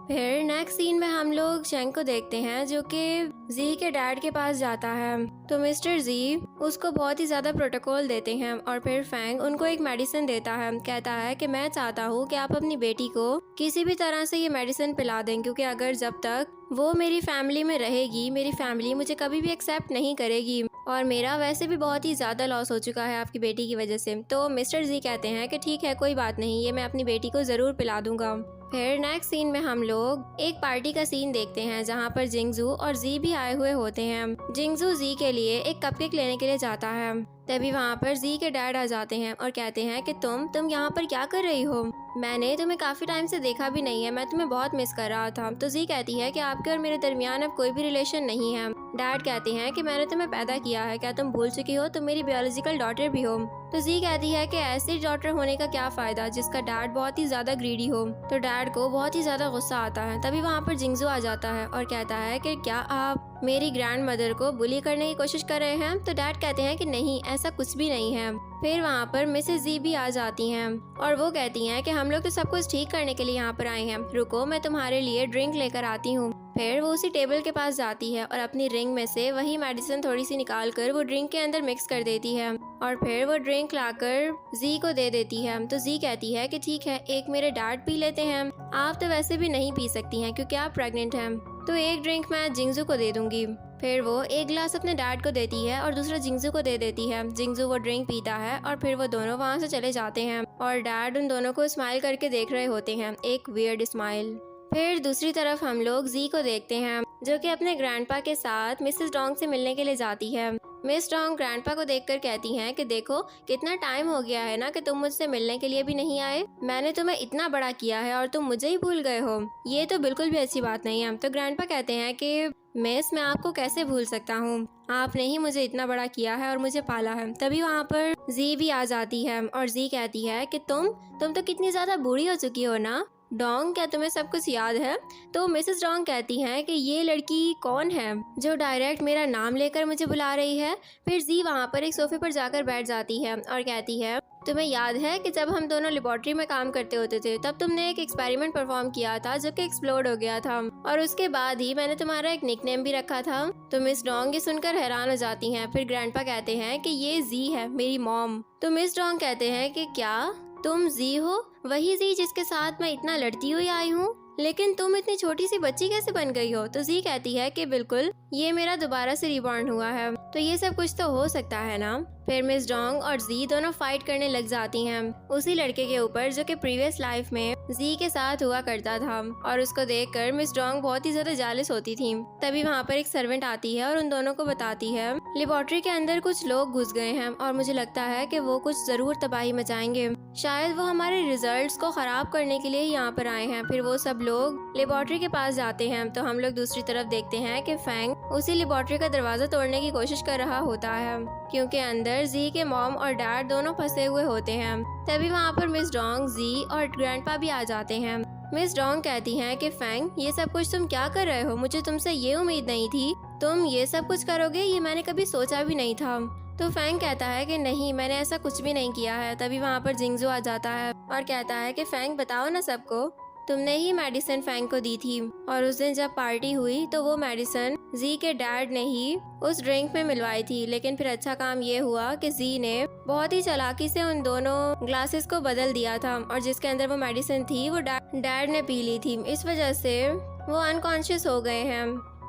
फिर नेक्स्ट सीन में हम लोग शेंग को देखते हैं जो कि जी के डैड के पास जाता है। तो मिस्टर जी उसको बहुत ही ज्यादा प्रोटोकॉल देते हैं और फिर फैंग उनको एक मेडिसिन देता है। कहता है कि मैं चाहता हूँ कि आप अपनी बेटी को किसी भी तरह से ये मेडिसिन पिला दें, क्योंकि अगर जब तक वो मेरी फैमिली में रहेगी मेरी फैमिली मुझे कभी भी एक्सेप्ट नहीं करेगी और मेरा वैसे भी बहुत ही ज़्यादा लॉस हो चुका है आपकी बेटी की वजह से। तो मिस्टर जी कहते हैं कि ठीक है, कोई बात नहीं, ये मैं अपनी बेटी को ज़रूर पिला दूंगा। फिर नेक्स्ट सीन में हम लोग एक पार्टी का सीन देखते हैं जहाँ पर जिंगजू और जी भी आए हुए होते हैं। जिंगजू जी के लिए एक कपकेक लेने के लिए जाता है। तभी वहाँ पर जी के डैड आ जाते हैं और कहते हैं कि तुम यहाँ पर क्या कर रही हो, मैंने तुम्हें काफ़ी टाइम से देखा भी नहीं है, मैं तुम्हें बहुत मिस कर रहा था। तो जी कहती है कि आपके और मेरे दरमियान अब कोई भी रिलेशन नहीं है। डैड कहते हैं कि मैंने तुम्हें पैदा किया है, क्या तुम भूल चुकी हो, तुम मेरी बायोलॉजिकल डॉटर भी हो। तो जी कहती है कि ऐसी डॉटर होने का क्या फ़ायदा जिसका डैड बहुत ही ज़्यादा ग्रीडी हो। तो डैड को बहुत ही ज़्यादा गुस्सा आता है। तभी वहाँ पर जिंगजू आ जाता है और कहता है कि क्या आप मेरी ग्रैंड मदर को बुली करने की कोशिश कर रहे हैं। तो डैड कहते हैं कि नहीं, ऐसा कुछ भी नहीं है। फिर वहाँ पर मिसेस जी भी आ जाती हैं और वो कहती हैं कि हम लोग तो सब कुछ ठीक करने के लिए यहाँ पर आए हैं, रुको मैं तुम्हारे लिए ड्रिंक लेकर आती हूँ। फिर वो उसी टेबल के पास जाती है और अपनी रिंग में से वही मेडिसिन थोड़ी सी निकाल कर वो ड्रिंक के अंदर मिक्स कर देती है और फिर वो ड्रिंक लाकर जी को दे देती है। तो जी कहती है कि ठीक है, एक मेरे डैड पी लेते हैं, आप तो वैसे भी नहीं पी सकती हैं क्योंकि आप प्रेग्नेंट हैं, तो एक ड्रिंक मैं जिंगजू को दे दूंगी। फिर वो एक गिलास अपने डैड को देती है और दूसरा जिंगजू को दे देती है। जिंगजू वो ड्रिंक पीता है और फिर वो दोनों वहाँ से चले जाते हैं और डैड उन दोनों को स्माइल करके देख रहे होते हैं, एक वियर्ड स्माइल। फिर दूसरी तरफ हम लोग जी को देखते हैं जो कि अपने ग्रैंडपा के साथ मिसेस डोंग से मिलने के लिए जाती है। मिस डोंग ग्रैंडपा को देखकर कहती हैं कि देखो कितना टाइम हो गया है ना कि तुम मुझसे मिलने के लिए भी नहीं आए, मैंने तुम्हें इतना बड़ा किया है और तुम मुझे ही भूल गए हो, ये तो बिल्कुल भी अच्छी बात नहीं है। तो ग्रैंडपा कहते हैं कि मिस मैं आपको कैसे भूल सकता हूँ, आपने ही मुझे इतना बड़ा किया है और मुझे पाला है। तभी वहाँ पर जी भी आ जाती है और जी कहती है कि तुम तो कितनी ज्यादा बूढ़ी हो चुकी हो ना डोंग, क्या तुम्हें सब कुछ याद है। तो मिसेस डोंग कहती हैं कि ये लड़की कौन है जो डायरेक्ट मेरा नाम लेकर मुझे बुला रही है। फिर जी वहाँ पर एक सोफे पर जाकर बैठ जाती है और कहती है तुम्हें याद है कि जब हम दोनों लेबोरेटरी में काम करते होते थे तब तुमने एक एक्सपेरिमेंट परफॉर्म किया था जो कि एक्सप्लोड हो गया था और उसके बाद ही मैंने तुम्हारा एक निकनेम भी रखा था। तो मिस डोंग ये सुनकर हैरान हो जाती हैं। फिर ग्रैंडपा कहते हैं कि ये जी है, मेरी मॉम। तो मिस डोंग कहते हैं कि क्या तुम जी हो, वही जी जिसके साथ मैं इतना लड़ती हुई आई हूँ, लेकिन तुम इतनी छोटी सी बच्ची कैसे बन गई हो। तो जी कहती है कि बिल्कुल, ये मेरा दोबारा से रिबॉर्न हुआ है, तो ये सब कुछ तो हो सकता है ना। फिर मिस डोंग और जी दोनों फाइट करने लग जाती हैं उसी लड़के के ऊपर जो कि प्रीवियस लाइफ में जी के साथ हुआ करता था और उसको देखकर मिस डोंग बहुत ही ज्यादा जेलस होती थी। तभी वहाँ पर एक सर्वेंट आती है और उन दोनों को बताती है लेबोरेटरी के अंदर कुछ लोग घुस गए हैं और मुझे लगता है कि वो कुछ जरूर तबाही मचाएंगे, शायद वो हमारे रिजल्ट्स को खराब करने के लिए यहाँ पर आए हैं। फिर वो सब लोग लेबोरेटरी के पास जाते हैं। तो हम लोग दूसरी तरफ देखते हैं कि फैंग उसी लेबोरेटरी का दरवाजा तोड़ने की कोशिश कर रहा होता है क्योंकि अंदर जी के मॉम और डैड दोनों फंसे हुए होते हैं। तभी वहाँ पर मिस डोंग, जी और ग्रैंडपा भी आ जाते हैं। मिस डोंग कहती हैं कि फैंग ये सब कुछ तुम क्या कर रहे हो, मुझे तुमसे ये उम्मीद नहीं थी, तुम ये सब कुछ करोगे, ये मैंने कभी सोचा भी नहीं था। तो फैंग कहता है कि नहीं, मैंने ऐसा कुछ भी नहीं किया है। तभी वहाँ पर जिंगजू आ जाता है और कहता है कि फैंग बताओ ना सबको, तुमने ही मेडिसिन फैंग को दी थी और उस दिन जब पार्टी हुई तो वो मेडिसिन जी के डैड ने ही उस ड्रिंक में मिलवाई थी, लेकिन फिर अच्छा काम ये हुआ कि जी ने बहुत ही चालाकी से उन दोनों ग्लासेस को बदल दिया था और जिसके अंदर वो मेडिसिन थी वो डैड ने पी ली थी, इस वजह से वो अनकॉन्शियस हो गए हैं।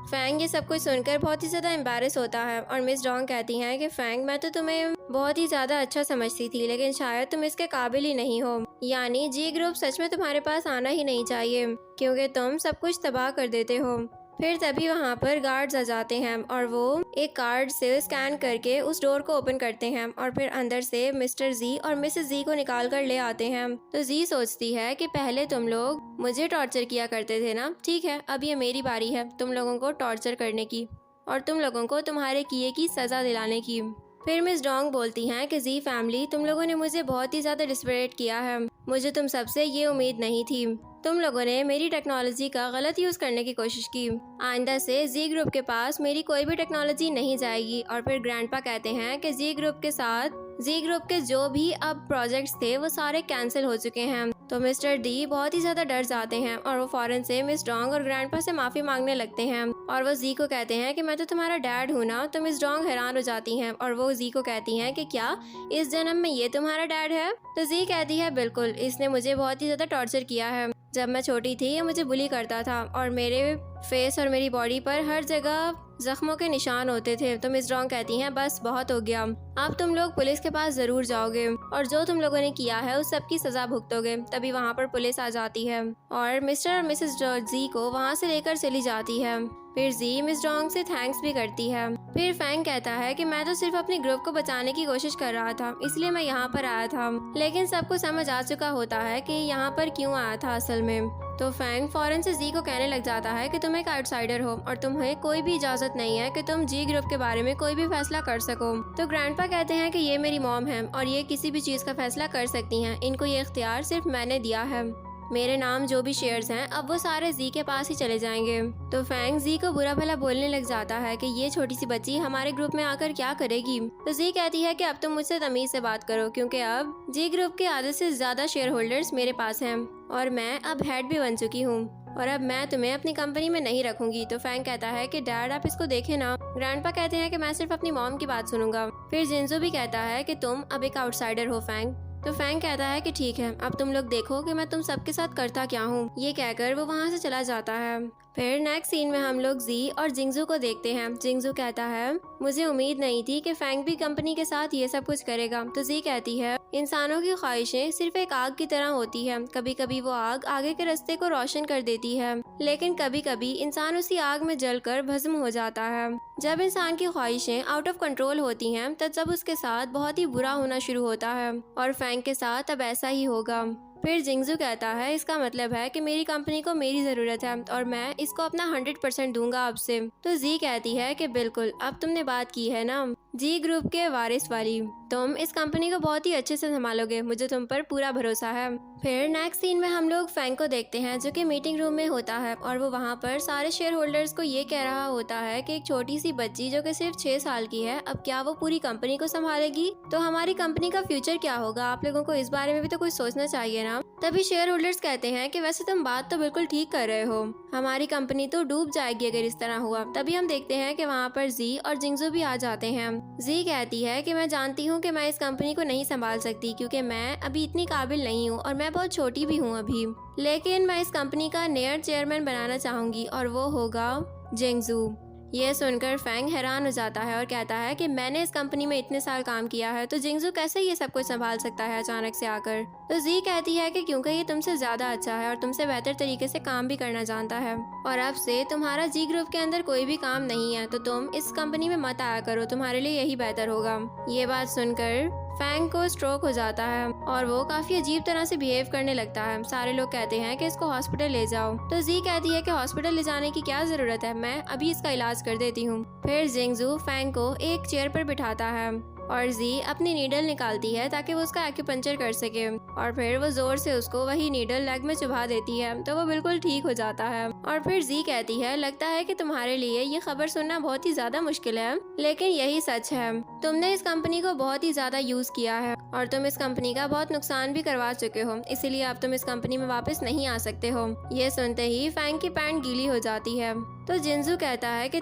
फैंग ये सब कुछ सुनकर बहुत ही ज़्यादा एम्बैरेस होता है और मिस डोंग कहती हैं कि फैंग मैं तो तुम्हें बहुत ही ज़्यादा अच्छा समझती थी, लेकिन शायद तुम इसके काबिल ही नहीं हो। यानी जी ग्रुप सच में तुम्हारे पास आना ही नहीं चाहिए, क्योंकि तुम सब कुछ तबाह कर देते हो। फिर तभी वहाँ पर गार्ड्स आ जाते हैं और वो एक कार्ड से स्कैन करके उस डोर को ओपन करते हैं और फिर अंदर से मिस्टर जी और मिसेस जी को निकाल कर ले आते हैं। तो जी सोचती है कि पहले तुम लोग मुझे टॉर्चर किया करते थे ना, ठीक है, अब ये मेरी बारी है तुम लोगों को टॉर्चर करने की और तुम लोगों को तुम्हारे किए की सज़ा दिलाने की। फिर मिस डोंग बोलती हैं कि जी फैमिली, तुम लोगों ने मुझे बहुत ही ज़्यादा डिस्परेट किया है, मुझे तुम सबसे ये उम्मीद नहीं थी। तुम लोगों ने मेरी टेक्नोलॉजी का गलत यूज़ करने की कोशिश की। आइंदा से जी ग्रुप के पास मेरी कोई भी टेक्नोलॉजी नहीं जाएगी। और फिर ग्रैंडपा कहते हैं कि जी ग्रुप के साथ जी ग्रुप के जो भी अब प्रोजेक्ट्स थे वो सारे कैंसिल हो चुके हैं। तो मिस्टर डी बहुत ही ज़्यादा डर जाते हैं और वो फौरन से मिस डोंग और ग्रैंडपा से माफ़ी मांगने लगते हैं और वो जी को कहते हैं कि मैं तो तुम्हारा डैड हूँ ना। तो मिस डोंग हैरान हो जाती हैं और वो जी को कहती हैं कि क्या इस जन्म में ये तुम्हारा डैड है? तो जी कहती है बिल्कुल, इसने मुझे बहुत ही ज़्यादा टॉर्चर किया है। जब मैं छोटी थी ये मुझे बुली करता था और मेरे फेस और मेरी बॉडी पर हर जगह जख्मों के निशान होते थे। तो मिस डोंग कहती हैं बस बहुत हो गया, अब तुम लोग पुलिस के पास ज़रूर जाओगे और जो तुम लोगों ने किया है उस सब की सज़ा भुगतोगे। तभी वहाँ पर पुलिस आ जाती है और मिस्टर और मिसेस जी को वहाँ से लेकर चली जाती है। फिर जी मिस डोंग से थैंक्स भी करती है। फिर फैंग कहता है कि मैं तो सिर्फ अपने ग्रुप को बचाने की कोशिश कर रहा था, इसलिए मैं यहाँ पर आया था, लेकिन सबको समझ आ चुका होता है कि यहाँ पर क्यों आया था असल में। तो फैंग फौरन से जी को कहने लग जाता है कि तुम एक आउटसाइडर हो और तुम्हें कोई भी इजाज़त नहीं है कि तुम जी ग्रुप के बारे में कोई भी फैसला कर सको। तो ग्रैंडपा कहते हैं कि ये मेरी मॉम है और ये किसी भी चीज़ का फैसला कर सकती हैं, इनको ये इख्तियार सिर्फ मैंने दिया है, मेरे नाम जो भी शेयर्स हैं अब वो सारे जी के पास ही चले जाएंगे। तो फैंग जी को बुरा भला बोलने लग जाता है कि ये छोटी सी बच्ची हमारे ग्रुप में आकर क्या करेगी। तो जी कहती है कि अब तुम मुझसे तमीज से बात करो, क्योंकि अब जी ग्रुप के आधे से ज्यादा शेयर होल्डर्स मेरे पास हैं और मैं अब हेड भी बन चुकी हूँ और अब मैं तुम्हें अपनी कंपनी में नहीं रखूंगी। तो फैंग कहता है कि डैड आप इसको देखें ना। ग्रैंडपा कहते हैं कि मैं सिर्फ अपनी मॉम की बात सुनूंगा। फिर जिंजू भी कहता है कि तुम अब एक आउटसाइडर हो फैंग। तो फैंग कहता है कि ठीक है, अब तुम लोग देखो कि मैं तुम सबके साथ करता क्या हूँ। ये कहकर वो वहाँ से चला जाता है। फिर नेक्स्ट सीन में हम लोग जी और जिंगजू को देखते हैं। जिंगजू कहता है मुझे उम्मीद नहीं थी कि फैंग भी कंपनी के साथ ये सब कुछ करेगा। तो जी कहती है इंसानों की ख्वाहिशें सिर्फ एक आग की तरह होती है, कभी कभी वो आग आगे के रास्ते को रोशन कर देती है, लेकिन कभी कभी इंसान उसी आग में जलकर भस्म हो जाता है। जब इंसान की ख्वाहिशें आउट ऑफ कंट्रोल होती हैं तब उसके साथ बहुत ही बुरा होना शुरू होता है और फैंग के साथ अब ऐसा ही होगा। फिर जिंगजू कहता है इसका मतलब है कि मेरी कंपनी को मेरी ज़रूरत है और मैं इसको अपना 100% दूंगा आपसे। तो जी कहती है कि बिल्कुल, अब तुमने बात की है ना जी ग्रुप के वारिस वाली, तुम इस कंपनी को बहुत ही अच्छे से संभालोगे, मुझे तुम पर पूरा भरोसा है। फिर नेक्स्ट सीन में हम लोग फैंग को देखते हैं जो कि मीटिंग रूम में होता है और वो वहाँ पर सारे शेयर होल्डर्स को ये कह रहा होता है कि एक छोटी सी बच्ची जो कि सिर्फ 6 साल की है, अब क्या वो पूरी कंपनी को संभालेगी? तो हमारी कंपनी का फ्यूचर क्या होगा? आप लोगों को इस बारे में भी तो कुछ सोचना चाहिए ना। तभी शेयर होल्डर्स कहते हैं कि वैसे तुम बात तो बिल्कुल ठीक कर रहे हो, हमारी कंपनी तो डूब जाएगी अगर इस तरह हुआ। तभी हम देखते हैं कि वहाँ पर जी और जिंगजू भी आ जाते हैं। जी कहती है कि मैं जानती हूँ कि मैं इस कंपनी को नहीं संभाल सकती क्योंकि मैं अभी इतनी काबिल नहीं हूँ और मैं बहुत छोटी भी हूँ अभी, लेकिन मैं इस कंपनी का नया चेयरमैन बनाना चाहूंगी और वो होगा जिंगजू। यह सुनकर फैंग हैरान हो जाता है और कहता है कि मैंने इस कंपनी में इतने साल काम किया है तो जिंगजू कैसे ये सब कुछ संभाल सकता है अचानक से आकर। तो जी कहती है कि क्योंकि ये तुमसे ज्यादा अच्छा है और तुमसे बेहतर तरीके से काम भी करना जानता है और अब से तुम्हारा जी ग्रुप के अंदर कोई भी काम नहीं है तो तुम इस कंपनी में मत आया करो, तुम्हारे लिए यही बेहतर होगा। ये बात सुनकर फैंग को स्ट्रोक हो जाता है और वो काफी अजीब तरह से बिहेव करने लगता है। सारे लोग कहते हैं कि इसको हॉस्पिटल ले जाओ। तो जी कहती है कि हॉस्पिटल ले जाने की क्या जरूरत है, मैं अभी इसका इलाज कर देती हूँ। फिर जिंगजू फैंग को एक चेयर पर बिठाता है और जी अपनी नीडल निकालती है ताकि वो उसका एक्यूपंक्चर कर सके और फिर वो जोर से उसको वही नीडल लेग में चुभा देती है तो वो बिल्कुल ठीक हो जाता है। और फिर जी कहती है लगता है कि तुम्हारे लिए ये खबर सुनना बहुत ही ज्यादा मुश्किल है, लेकिन यही सच है, तुमने इस कंपनी को बहुत ही ज्यादा यूज किया है और तुम इस कंपनी का बहुत नुकसान भी करवा चुके हो, इसीलिए अब तुम इस कंपनी में वापस नहीं आ सकते हो। ये सुनते ही फैंग की पैंट गीली हो जाती है। तो जिंजू कहता है कि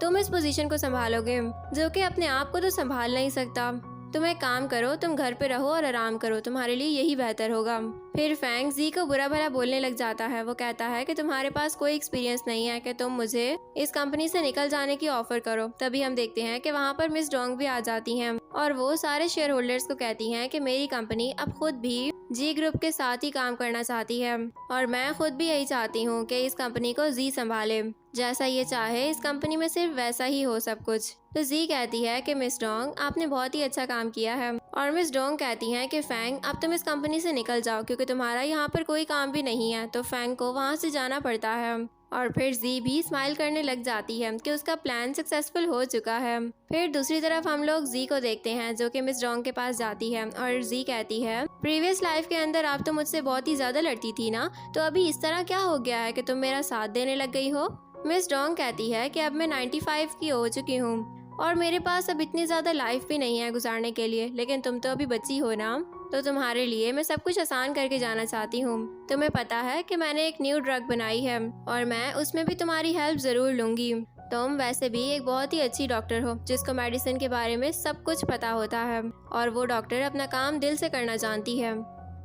तुम इस पोजीशन को संभालोगे जो कि अपने आप को तो संभाल नहीं सकता, तुम एक काम करो, तुम घर पे रहो और आराम करो, तुम्हारे लिए यही बेहतर होगा। फिर फैंग जी को बुरा भला बोलने लग जाता है। वो कहता है कि तुम्हारे पास कोई एक्सपीरियंस नहीं है कि तुम मुझे इस कंपनी से निकल जाने की ऑफर करो। तभी हम देखते हैं कि वहाँ पर मिस डोंग भी आ जाती हैं और वो सारे शेयर होल्डर्स को कहती हैं कि मेरी कंपनी अब खुद भी जी ग्रुप के साथ ही काम करना चाहती है और मैं खुद भी यही चाहती हूँ कि इस कंपनी को जी संभाले। जैसा ये चाहे इस कंपनी में सिर्फ वैसा ही हो सब कुछ। तो जी कहती है कि मिस डोंग आपने बहुत ही अच्छा काम किया है और मिस डोंग कहती हैं कि फैंग अब तुम इस कंपनी से निकल जाओ क्योंकि तुम्हारा यहाँ पर कोई काम भी नहीं है। तो फैंग को वहाँ से जाना पड़ता है और फिर जी भी स्माइल करने लग जाती है कि उसका प्लान सक्सेसफुल हो चुका है। फिर दूसरी तरफ हम लोग जी को देखते हैं जो कि मिस डोंग के पास जाती है और जी कहती है प्रीवियस लाइफ के अंदर आप तो मुझसे बहुत ही ज्यादा लड़ती थी ना, तो अभी इस तरह क्या हो गया है कि तुम मेरा साथ देने लग गई हो। मिस डोंग कहती है कि अब मैं 95 की हो चुकी हूँ और मेरे पास अब इतनी ज़्यादा लाइफ भी नहीं है गुजारने के लिए, लेकिन तुम तो अभी बच्ची हो ना, तो तुम्हारे लिए मैं सब कुछ आसान करके जाना चाहती हूँ। तुम्हें पता है कि मैंने एक न्यू ड्रग बनाई है और मैं उसमें भी तुम्हारी हेल्प ज़रूर लूँगी। तुम वैसे भी एक बहुत ही अच्छी डॉक्टर हो जिसको मेडिसिन के बारे में सब कुछ पता होता है और वो डॉक्टर अपना काम दिल से करना जानती है।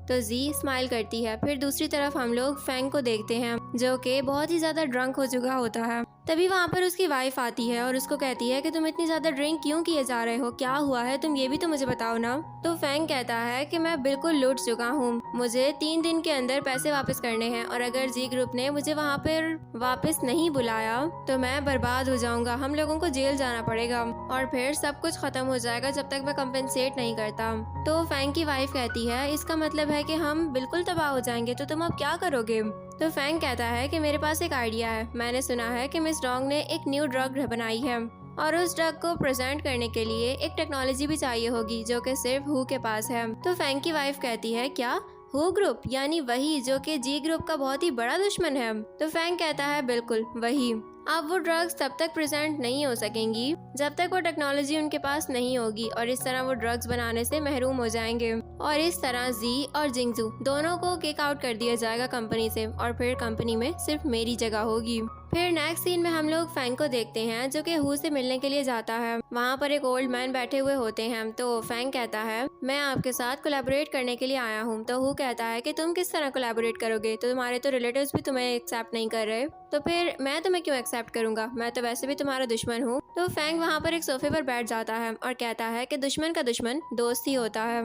तो जी स्माइल करती है। फिर दूसरी तरफ हम लोग फैंग को देखते हैं जो कि बहुत ही ज़्यादा ड्रंक हो चुका होता है। तभी वहाँ पर उसकी वाइफ आती है और उसको कहती है कि तुम इतनी ज़्यादा ड्रिंक क्यों किए जा रहे हो, क्या हुआ है, तुम ये भी तो मुझे बताओ ना। तो फैंग कहता है कि मैं बिल्कुल लूट चुका हूँ, मुझे 3 दिन के अंदर पैसे वापस करने हैं और अगर जी ग्रुप ने मुझे वहाँ पर वापस नहीं बुलाया तो मैं बर्बाद हो जाऊंगा, हम लोगों को जेल जाना पड़ेगा और फिर सब कुछ खत्म हो जाएगा जब तक मैं कंपेंसेट नहीं करता। तो फैंग की वाइफ कहती है इसका मतलब है कि हम बिल्कुल तबाह हो जाएंगे, तो तुम अब क्या करोगे। तो फैंग कहता है कि मेरे पास एक आइडिया है, मैंने सुना है कि मिस डोंग ने एक न्यू ड्रग बनाई है और उस ड्रग को प्रेजेंट करने के लिए एक टेक्नोलॉजी भी चाहिए होगी जो कि सिर्फ हु के पास है। तो फैंग की वाइफ कहती है क्या हु ग्रुप, यानी वही जो कि जी ग्रुप का बहुत ही बड़ा दुश्मन है। तो फैंग कहता है बिल्कुल वही। अब वो ड्रग्स तब तक प्रेजेंट नहीं हो सकेंगी जब तक वो टेक्नोलॉजी उनके पास नहीं होगी और इस तरह वो ड्रग्स बनाने से महरूम हो जाएंगे और इस तरह जी और जिंगजू दोनों को किक आउट कर दिया जाएगा कंपनी से और फिर कंपनी में सिर्फ मेरी जगह होगी। फिर नेक्स्ट सीन में हम लोग फैंग को देखते हैं जो कि हु से मिलने के लिए जाता है। वहाँ पर एक ओल्ड मैन बैठे हुए होते हैं। तो फैंग कहता है मैं आपके साथ कोलैबोरेट करने के लिए आया हूँ। तो हु कहता है कि तुम किस तरह कोलैबोरेट करोगे, तो तुम्हारे तो रिलेटिव्स भी तुम्हें एक्सेप्ट नहीं कर रहे, तो फिर मैं तुम्हें क्यों एक्सेप्ट करूंगा, मैं तो वैसे भी तुम्हारा दुश्मन हूँ। तो फैंग वहाँ पर एक सोफे पर बैठ जाता है और कहता है कि दुश्मन का दुश्मन दोस्त ही होता है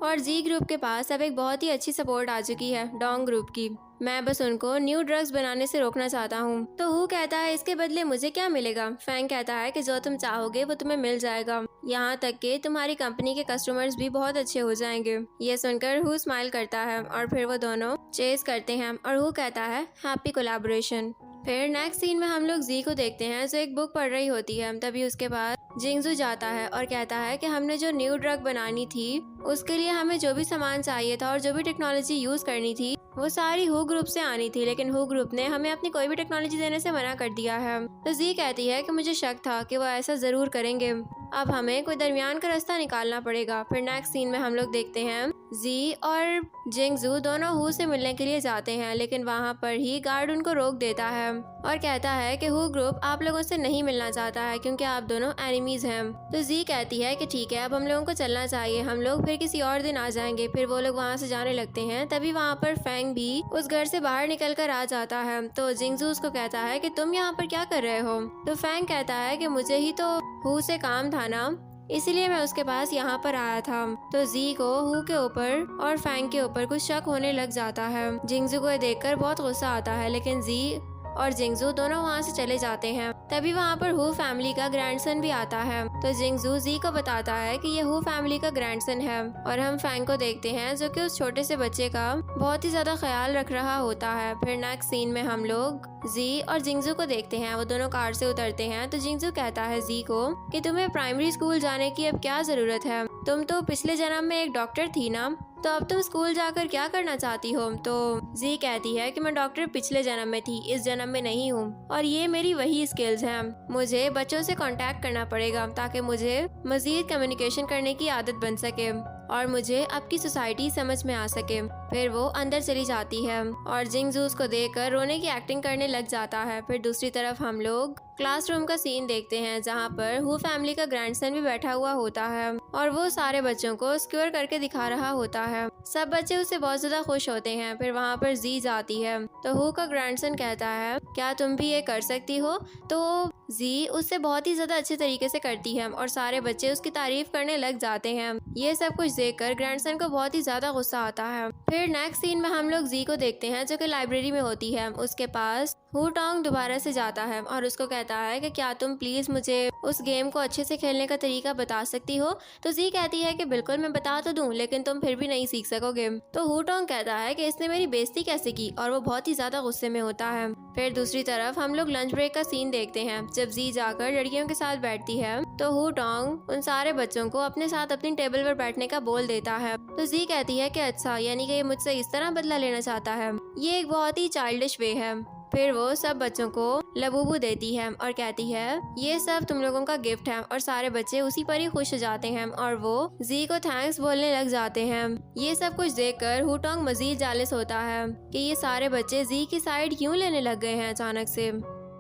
और जी ग्रुप के पास अब एक बहुत ही अच्छी सपोर्ट आ चुकी है डोंग ग्रुप की, मैं बस उनको न्यू ड्रग्स बनाने से रोकना चाहता हूँ। तो हु कहता है इसके बदले मुझे क्या मिलेगा। फैंग कहता है कि जो तुम चाहोगे वो तुम्हें मिल जाएगा, यहाँ तक कि तुम्हारी कंपनी के कस्टमर्स भी बहुत अच्छे हो जाएंगे। ये सुनकर हु स्माइल करता है और फिर वो दोनों चेस करते हैं और हु कहता है हैप्पी कोलैबोरेशन। फिर नेक्स्ट सीन में हम लोग जी को देखते हैं जो एक बुक पढ़ रही होती है। तभी उसके बाद जिंगजू जाता है और कहता है कि हमने जो न्यू ड्रग बनानी थी उसके लिए हमें जो भी सामान चाहिए था और जो भी टेक्नोलॉजी यूज करनी थी वो सारी हु ग्रुप से आनी थी, लेकिन हु ग्रुप ने हमें अपनी कोई भी टेक्नोलॉजी देने से मना कर दिया है। तो जी कहती है कि मुझे शक था कि वो ऐसा जरूर करेंगे, अब हमें कोई दरमियान का रास्ता निकालना पड़ेगा। फिर नेक्स्ट सीन में हम लोग देखते हैं जी और जिंगजू दोनों हु से मिलने के लिए जाते हैं, लेकिन वहाँ पर ही गार्ड उनको रोक देता है और कहता है कि हु ग्रुप आप लोगों से नहीं मिलना चाहता है क्योंकि आप दोनों एनिमीज हैं। तो जी कहती है कि ठीक है अब हम लोगों को चलना चाहिए, हम लोग फिर किसी और दिन आ जाएंगे। फिर वो लोग वहाँ से जाने लगते हैं। तभी वहाँ पर फैंग भी उस घर से बाहर निकल कर आ जाता है। तो जिंगजू उसको कहता है कि तुम यहाँ पर क्या कर रहे हो। तो फैंग कहता है कि मुझे ही तो हु से काम था ना, इसीलिए मैं उसके पास यहाँ पर आया था। तो जी को हु के ऊपर और फैंग के ऊपर कुछ शक होने लग जाता है। जिंगजू को देखकर बहुत गुस्सा आता है, लेकिन जी और जिंगजू दोनों वहाँ से चले जाते हैं। तभी वहाँ पर हु फैमिली का ग्रैंडसन भी आता है। तो जिंगजू जी को बताता है कि ये हु फैमिली का ग्रैंडसन है और हम फैंग को देखते हैं जो कि उस छोटे से बच्चे का बहुत ही ज्यादा ख्याल रख रहा होता है। फिर नेक्स्ट सीन में हम लोग जी और जिंगजू को देखते हैं, वो दोनों कार से उतरते हैं। तो जिंगजू कहता है जी को कि तुम्हें प्राइमरी स्कूल जाने की अब क्या जरूरत है, तुम तो पिछले जन्म में एक डॉक्टर थी ना, तो अब तुम स्कूल जाकर क्या करना चाहती हो। तो जी कहती है कि मैं डॉक्टर पिछले जन्म में थी, इस जन्म में नहीं हूँ और ये मेरी वही स्किल्स हैं। मुझे बच्चों से कांटेक्ट करना पड़ेगा ताकि मुझे मजीद कम्युनिकेशन करने की आदत बन सके और मुझे आपकी सोसाइटी समझ में आ सके। फिर वो अंदर चली जाती है और जिंगजू उसको देखकर रोने की एक्टिंग करने लग जाता है। फिर दूसरी तरफ हम लोग क्लासरूम का सीन देखते हैं जहाँ पर हु फैमिली का ग्रैंडसन भी बैठा हुआ होता है और वो सारे बच्चों को स्क्योर करके दिखा रहा होता है। सब बच्चे उससे बहुत ज्यादा खुश होते हैं। फिर वहाँ पर जी जाती है तो हु का ग्रैंडसन कहता है क्या तुम भी ये कर सकती हो? तो जी उससे बहुत ही ज्यादा अच्छे तरीके से करती है और सारे बच्चे उसकी तारीफ करने लग जाते हैं। ये सब कुछ देखकर ग्रैंडसन को बहुत ही ज्यादा गुस्सा आता है। फिर नेक्स्ट सीन में हम लोग जी को देखते हैं जो कि लाइब्रेरी में होती है। उसके पास हु टोंग दोबारा से जाता है और उसको कहता है कि क्या तुम प्लीज मुझे उस गेम को अच्छे से खेलने का तरीका बता सकती हो? तो जी कहती है कि बिल्कुल मैं बता तो दूं, लेकिन तुम फिर भी नहीं सीख सकोगे। तो हु टोंग कहता है कि इसने मेरी बेइज्जती कैसे की, और वो बहुत ही ज्यादा गुस्से में होता है। फिर दूसरी तरफ हम लोग लंच ब्रेक का सीन देखते हैं। जब जी जाकर लड़कियों के साथ बैठती है तो हु टोंग उन सारे बच्चों को अपने साथ अपनी टेबल पर बैठने का बोल देता है। तो जी कहती है कि अच्छा, यानी कि ये मुझसे इस तरह बदला लेना चाहता है। ये एक बहुत ही चाइल्डिश वे है। फिर वो सब बच्चों को लबूबू देती है और कहती है ये सब तुम लोगों का गिफ्ट है, और सारे बच्चे उसी पर ही खुश हो जाते हैं और वो जी को थैंक्स बोलने लग जाते हैं। ये सब कुछ देखकर हु टोंग मजीद जालिस होता है कि ये सारे बच्चे जी की साइड क्यों लेने लग गए हैं अचानक से।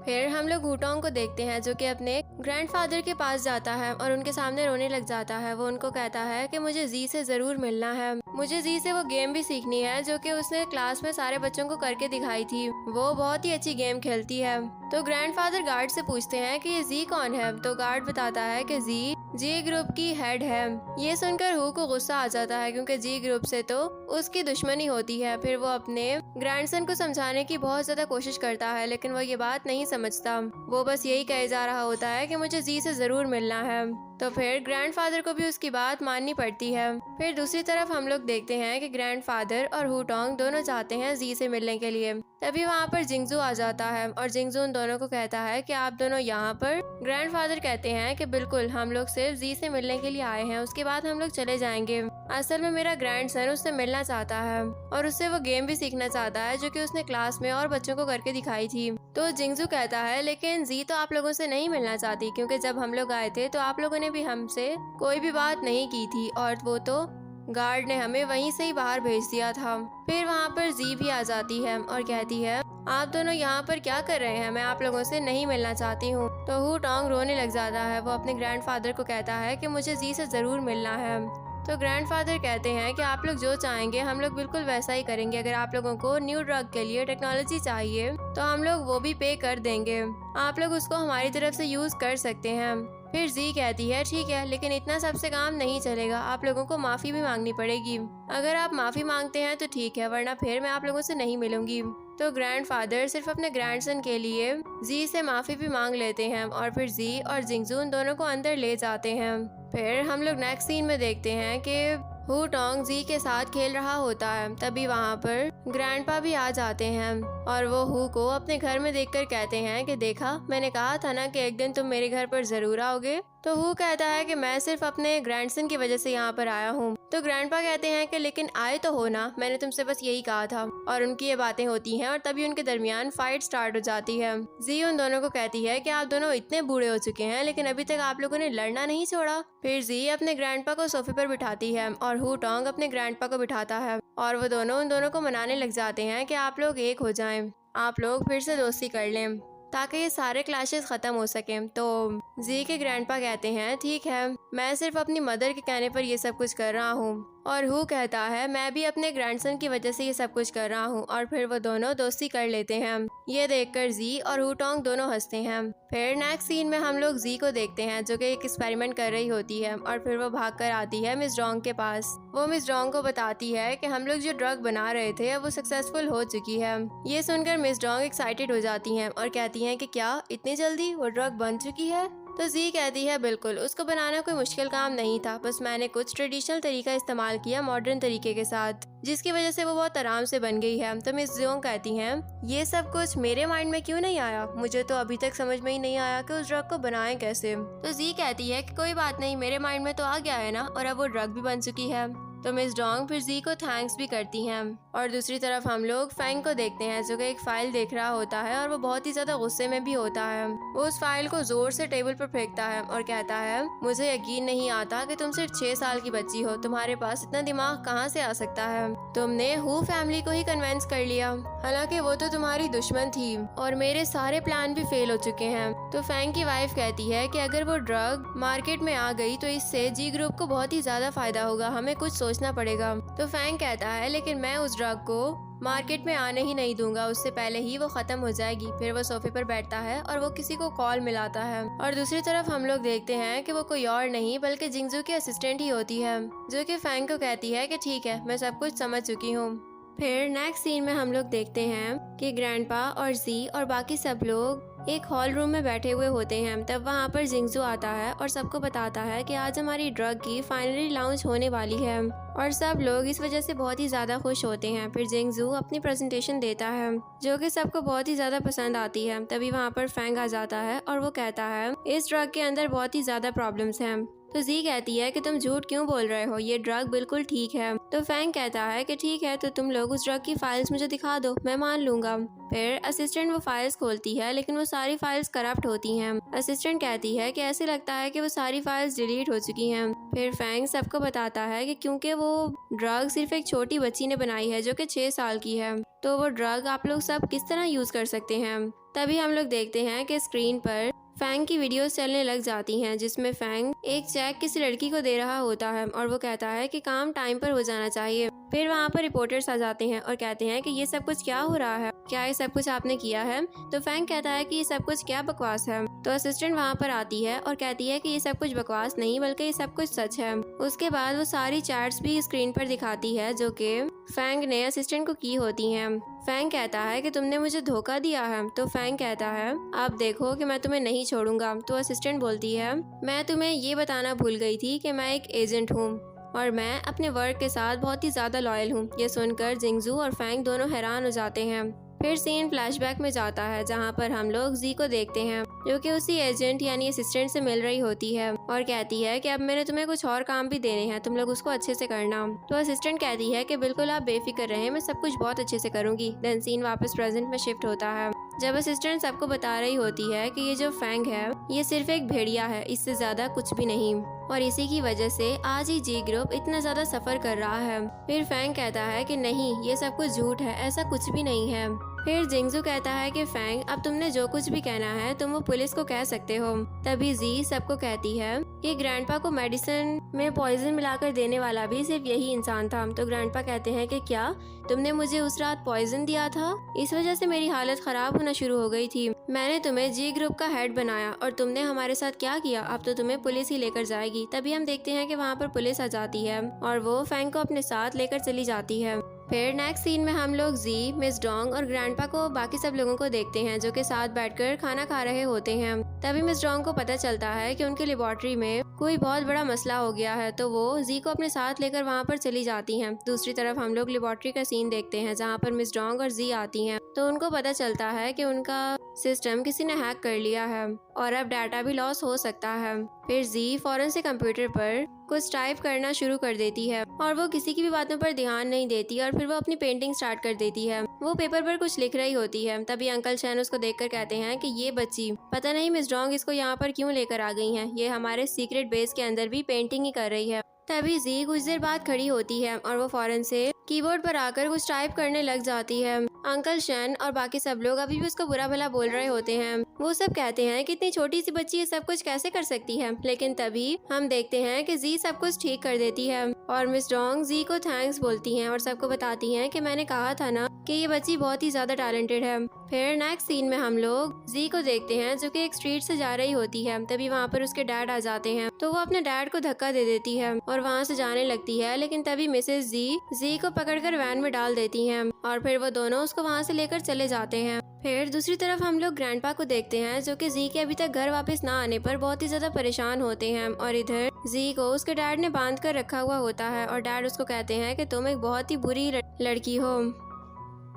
फिर हम लोग हु टोंग को देखते हैं जो कि अपने ग्रैंडफादर के पास जाता है और उनके सामने रोने लग जाता है। वो उनको कहता है कि मुझे जी से जरूर मिलना है, मुझे जी से वो गेम भी सीखनी है जो कि उसने क्लास में सारे बच्चों को करके दिखाई थी। वो बहुत ही अच्छी गेम खेलती है। तो ग्रैंडफादर गार्ड से पूछते हैं कि ये जी कौन है? तो गार्ड बताता है कि जी ग्रुप की हेड है। ये सुनकर हु को गुस्सा आ जाता है क्योंकि जी ग्रुप से तो उसकी दुश्मनी होती है। फिर वो अपने ग्रैंडसन को समझाने की बहुत ज्यादा कोशिश करता है, लेकिन वो ये बात नहीं समझता। वो बस यही कहे जा रहा होता है कि मुझे जी से जरूर मिलना है। तो फिर ग्रैंडफादर को भी उसकी बात माननी पड़ती है। फिर दूसरी तरफ हम लोग देखते हैं कि ग्रैंडफादर और हु टोंग दोनों चाहते हैं जी से मिलने के लिए। तभी वहाँ पर जिंगजू आ जाता है और जिंगजू उन दोनों को कहता है कि आप दोनों यहाँ पर। ग्रैंडफादर कहते हैं कि बिल्कुल, हम लोग सिर्फ जी से मिलने के लिए आए हैं, उसके बाद हम लोग चले जाएंगे। असल में मेरा ग्रैंडसन उससे मिलना चाहता है और उससे वो गेम भी सीखना चाहता है जो कि उसने क्लास में और बच्चों को करके दिखाई थी। तो जिंगजू कहता है लेकिन जी तो आप लोगों से नहीं मिलना चाहती, क्योंकि जब हम लोग आए थे तो आप लोगों ने भी हमसे कोई भी बात नहीं की थी और वो तो गार्ड ने हमें वहीं से ही बाहर भेज दिया था। फिर वहाँ पर जी भी आ जाती है और कहती है आप दोनों यहाँ पर क्या कर रहे हैं? मैं आप लोगों से नहीं मिलना चाहती हूँ। तो हु टोंग रोने लग जाता है। वो अपने ग्रैंडफादर को कहता है कि मुझे जी से जरूर मिलना है। तो ग्रैंडफादर कहते हैं कि आप लोग जो चाहेंगे हम लोग बिल्कुल वैसा ही करेंगे। अगर आप लोगों को न्यू ड्रग के लिए टेक्नोलॉजी चाहिए तो हम लोग वो भी पे कर देंगे, आप लोग उसको हमारी तरफ से यूज कर सकते हैं। फिर जी कहती है ठीक है, लेकिन इतना सबसे काम नहीं चलेगा, आप लोगों को माफी भी मांगनी पड़ेगी। अगर आप माफी मांगते हैं तो ठीक है, वरना फिर मैं आप लोगों से नहीं मिलूंगी। तो ग्रैंडफादर सिर्फ अपने ग्रैंडसन के लिए जी से माफी भी मांग लेते हैं और फिर जी और जिंगजू दोनों को अंदर ले जाते हैं। फिर हम लोग नेक्स्ट सीन में देखते हैं कि हु टोंग जी के साथ खेल रहा होता है। तभी वहाँ पर ग्रैंडपा भी आ जाते हैं और वो हु को अपने घर में देखकर कहते हैं कि देखा, मैंने कहा था ना कि एक दिन तुम मेरे घर पर जरूर आओगे। तो हु कहता है कि मैं सिर्फ अपने ग्रैंडसन की वजह से यहाँ पर आया हूँ। तो ग्रैंडपा कहते हैं कि लेकिन आए तो हो ना, मैंने तुमसे बस यही कहा था। और उनकी ये बातें होती हैं और तभी उनके दरमियान फाइट स्टार्ट हो जाती है। जी उन दोनों को कहती है कि आप दोनों इतने बूढ़े हो चुके हैं लेकिन अभी तक आप लोगों ने लड़ना नहीं छोड़ा। फिर जी अपने ग्रैंडपा को सोफे पर बिठाती है और हु टोंग अपने ग्रैंडपा को बिठाता है और वो दोनों उन दोनों को मनाने लग जाते हैं कि आप लोग एक हो जाएं, आप लोग फिर से दोस्ती कर लें ताकि ये सारे क्लैशेस खत्म हो सकें। तो जी के ग्रैंडपा कहते हैं ठीक है, मैं सिर्फ अपनी मदर के कहने पर ये सब कुछ कर रहा हूँ। और हु कहता है मैं भी अपने ग्रैंडसन की वजह से ये सब कुछ कर रहा हूँ। और फिर वो दोनों दोस्ती कर लेते हैं। ये देखकर जी और हु टोंग दोनों हंसते हैं। फिर नेक्स्ट सीन में हम लोग जी को देखते हैं जो कि एक एक्सपेरिमेंट कर रही होती है और फिर वो भाग कर आती है मिस डोंग के पास। वो मिस डोंग को बताती है कि हम लोग जो ड्रग बना रहे थे वो सक्सेसफुल हो चुकी है। ये सुनकर मिस डोंग एक्साइटेड हो जाती हैं और कहती हैं कि क्या इतनी जल्दी वो ड्रग बन चुकी है? तो जी कहती है बिल्कुल, उसको बनाना कोई मुश्किल काम नहीं था, बस मैंने कुछ ट्रेडिशनल तरीका इस्तेमाल किया मॉडर्न तरीके के साथ, जिसकी वजह से वो बहुत आराम से बन गई है। तो मिस जोंग कहती हैं ये सब कुछ मेरे माइंड में क्यों नहीं आया? मुझे तो अभी तक समझ में ही नहीं आया कि उस ड्रग को बनाएं कैसे। तो जी कहती है कि कोई बात नहीं, मेरे माइंड में तो आ गया है ना, और अब वो ड्रग भी बन चुकी है। तो मिस डोंग फिर जी को थैंक्स भी करती हैं। और दूसरी तरफ हम लोग फैंग को देखते हैं जो कि एक फाइल देख रहा होता है और वो बहुत ही ज्यादा गुस्से में भी होता है। वो उस फाइल को जोर से टेबल पर फेंकता है और कहता है, मुझे यकीन नहीं आता कि तुम सिर्फ 6 साल की बच्ची हो, तुम्हारे पास इतना दिमाग कहाँ से आ सकता है। तुमने हु फैमिली को ही कन्विंस कर लिया, हालांकि वो तो तुम्हारी दुश्मन थी और मेरे सारे प्लान भी फेल हो चुके हैं। तो फैंग की वाइफ कहती है कि अगर वो ड्रग मार्केट में आ गई तो इससे जी ग्रुप को बहुत ही ज्यादा फायदा होगा, हमें कुछ सोचना पड़ेगा। तो फैंग कहता है, लेकिन मैं उस ड्रग को मार्केट में आने ही नहीं दूंगा, उससे पहले ही वो खत्म हो जाएगी। फिर वो सोफे पर बैठता है और वो किसी को कॉल मिलाता है। और दूसरी तरफ हम लोग देखते हैं कि वो कोई और नहीं बल्कि जिंगजू की असिस्टेंट ही होती है, जो कि फैंग को कहती है कि ठीक है, मैं सब कुछ समझ चुकी हूँ। फिर नेक्स्ट सीन में हम लोग देखते हैं कि ग्रैंडपा और जी और बाकी सब लोग एक हॉल रूम में बैठे हुए होते हैं। तब वहाँ पर जिंगजू आता है और सबको बताता है कि आज हमारी ड्रग की फाइनली लॉन्च होने वाली है और सब लोग इस वजह से बहुत ही ज्यादा खुश होते हैं। फिर जिंगजू अपनी प्रेजेंटेशन देता है जो कि सबको बहुत ही ज्यादा पसंद आती है। तभी वहाँ पर फैंग आ जाता है और वो कहता है, इस ड्रग के अंदर बहुत ही ज्यादा प्रॉब्लम्स हैं। तो जी कहती है कि तुम झूठ क्यों बोल रहे हो, ये ड्रग बिल्कुल ठीक है। तो फैंग कहता है कि ठीक है, तो तुम लोग उस ड्रग की फाइल्स मुझे दिखा दो, मैं मान लूंगा। फिर असिस्टेंट वो फाइल्स खोलती है, लेकिन वो सारी फाइल्स करप्ट होती हैं। असिस्टेंट कहती है कि ऐसे लगता है कि वो सारी फाइल्स डिलीट हो चुकी हैं। फिर फैंग सबको बताता है कि क्योंकि वो ड्रग सिर्फ एक छोटी बच्ची ने बनाई है जो कि 6 साल की है, तो वो ड्रग आप लोग सब किस तरह यूज कर सकते हैं। तभी हम लोग देखते हैं कि स्क्रीन पर फैंग की वीडियोस चलने लग जाती हैं, जिसमें फैंग एक चेक किसी लड़की को दे रहा होता है और वो कहता है कि काम टाइम पर हो जाना चाहिए। फिर वहाँ पर रिपोर्टर्स आ जाते हैं और कहते हैं कि ये सब कुछ क्या हो रहा है, क्या ये सब कुछ आपने किया है। तो फैंग कहता है कि ये सब कुछ क्या बकवास है। तो असिस्टेंट वहाँ पर आती है और कहती है कि ये सब कुछ बकवास नहीं बल्कि ये सब कुछ सच है। उसके बाद वो सारी चैट्स भी स्क्रीन पर दिखाती है जो कि फैंग ने असिस्टेंट को की होती हैं। फैंग कहता है कि तुमने मुझे धोखा दिया है। तो फैंग कहता है, आप देखो कि मैं तुम्हें नहीं छोड़ूंगा। तो असिस्टेंट बोलती है, मैं तुम्हें ये बताना भूल गई थी कि मैं एक एजेंट हूँ और मैं अपने वर्क के साथ बहुत ही ज्यादा लॉयल हूँ। ये सुनकर जिंगजू और फैंग दोनों हैरान हो जाते हैं। फिर सीन फ्लैशबैक में जाता है जहाँ पर हम लोग जी को देखते हैं जो कि उसी एजेंट यानी असिस्टेंट से मिल रही होती है और कहती है कि अब मैंने तुम्हें कुछ और काम भी देने हैं, तुम लोग उसको अच्छे से करना। तो असिस्टेंट कहती है कि बिल्कुल आप बेफिक्र रहें, मैं सब कुछ बहुत अच्छे से करूंगी। देन सीन वापस प्रेजेंट में शिफ्ट होता है जब असिस्टेंट सबको बता रही होती है कि ये जो फैंग है ये सिर्फ एक भेड़िया है, इससे ज्यादा कुछ भी नहीं, और इसी की वजह से आज ही जी ग्रुप इतना ज्यादा सफर कर रहा है। फिर फैंग कहता है कि नहीं, ये सब कुछ झूठ है, ऐसा कुछ भी नहीं है। फिर जिंगजू कहता है कि फैंग, अब तुमने जो कुछ भी कहना है तुम वो पुलिस को कह सकते हो। तभी जी सबको कहती है कि ग्रैंडपा को मेडिसिन में पॉइजन मिलाकर देने वाला भी सिर्फ यही इंसान था। तो ग्रैंडपा कहते हैं कि क्या तुमने मुझे उस रात पॉइजन दिया था, इस वजह से मेरी हालत खराब होना शुरू हो गई थी। मैंने तुम्हें जी ग्रुप का हेड बनाया और तुमने हमारे साथ क्या किया, अब तो तुम्हें पुलिस ही लेकर जाएगी। तभी हम देखते हैं कि वहाँ पर पुलिस आ जाती है और वो फैंग को अपने साथ लेकर चली जाती है। फिर नेक्स्ट सीन में हम लोग जी, मिस डोंग और ग्रैंडपा को बाकी सब लोगों को देखते हैं जो कि साथ बैठकर खाना खा रहे होते हैं। तभी मिस डोंग को पता चलता है कि उनकी लेबोरेटरी में कोई बहुत बड़ा मसला हो गया है, तो वो जी को अपने साथ लेकर वहाँ पर चली जाती हैं। दूसरी तरफ हम लोग लेबोरेटरी का सीन देखते हैं जहाँ पर मिस डोंग और जी आती हैं, तो उनको पता चलता है कि उनका सिस्टम किसी ने हैक कर लिया है और अब डाटा भी लॉस हो सकता है। फिर जी फौरन से कंप्यूटर पर कुछ टाइप करना शुरू कर देती है और वो किसी की भी बातों पर ध्यान नहीं देती और फिर वो अपनी पेंटिंग स्टार्ट कर देती है। वो पेपर पर कुछ लिख रही होती है। तभी अंकल चैन उसको देखकर कहते हैं कि ये बच्ची, पता नहीं मिस डोंग इसको यहाँ पर क्यों लेकर आ गई हैं, ये हमारे सीक्रेट बेस के अंदर भी पेंटिंग ही कर रही है। तभी जी कुछ देर बाद खड़ी होती है और वो फौरन से कीबोर्ड पर आकर कुछ टाइप करने लग जाती है। अंकल शन और बाकी सब लोग अभी भी उसको बुरा भला बोल रहे होते हैं। वो सब कहते हैं कि इतनी छोटी सी बच्ची ये सब कुछ कैसे कर सकती है, लेकिन तभी हम देखते हैं कि जी सब कुछ ठीक कर देती है और मिस डोंग जी को थैंक्स बोलती हैं और सबको बताती हैं कि मैंने कहा था ना कि ये बच्ची बहुत ही ज्यादा टैलेंटेड है। फिर नेक्स्ट सीन में हम लोग जी को देखते हैं जो कि एक स्ट्रीट से जा रही होती है। तभी वहाँ पर उसके डैड आ जाते हैं, तो वो अपने डैड को धक्का दे देती है और वहाँ से जाने लगती है, लेकिन तभी मिसेस जी को पकड़कर वैन में डाल देती हैं और फिर वो दोनों उसको वहाँ से लेकर चले जाते हैं। फिर दूसरी तरफ हम लोग ग्रैंडपा को देखते हैं जो कि जी के अभी तक घर वापस ना आने पर बहुत ही ज्यादा परेशान होते हैं और इधर जी को उसके डैड ने बांध कर रखा हुआ होता है और डैड उसको कहते हैं कि तुम एक बहुत ही बुरी लड़की हो,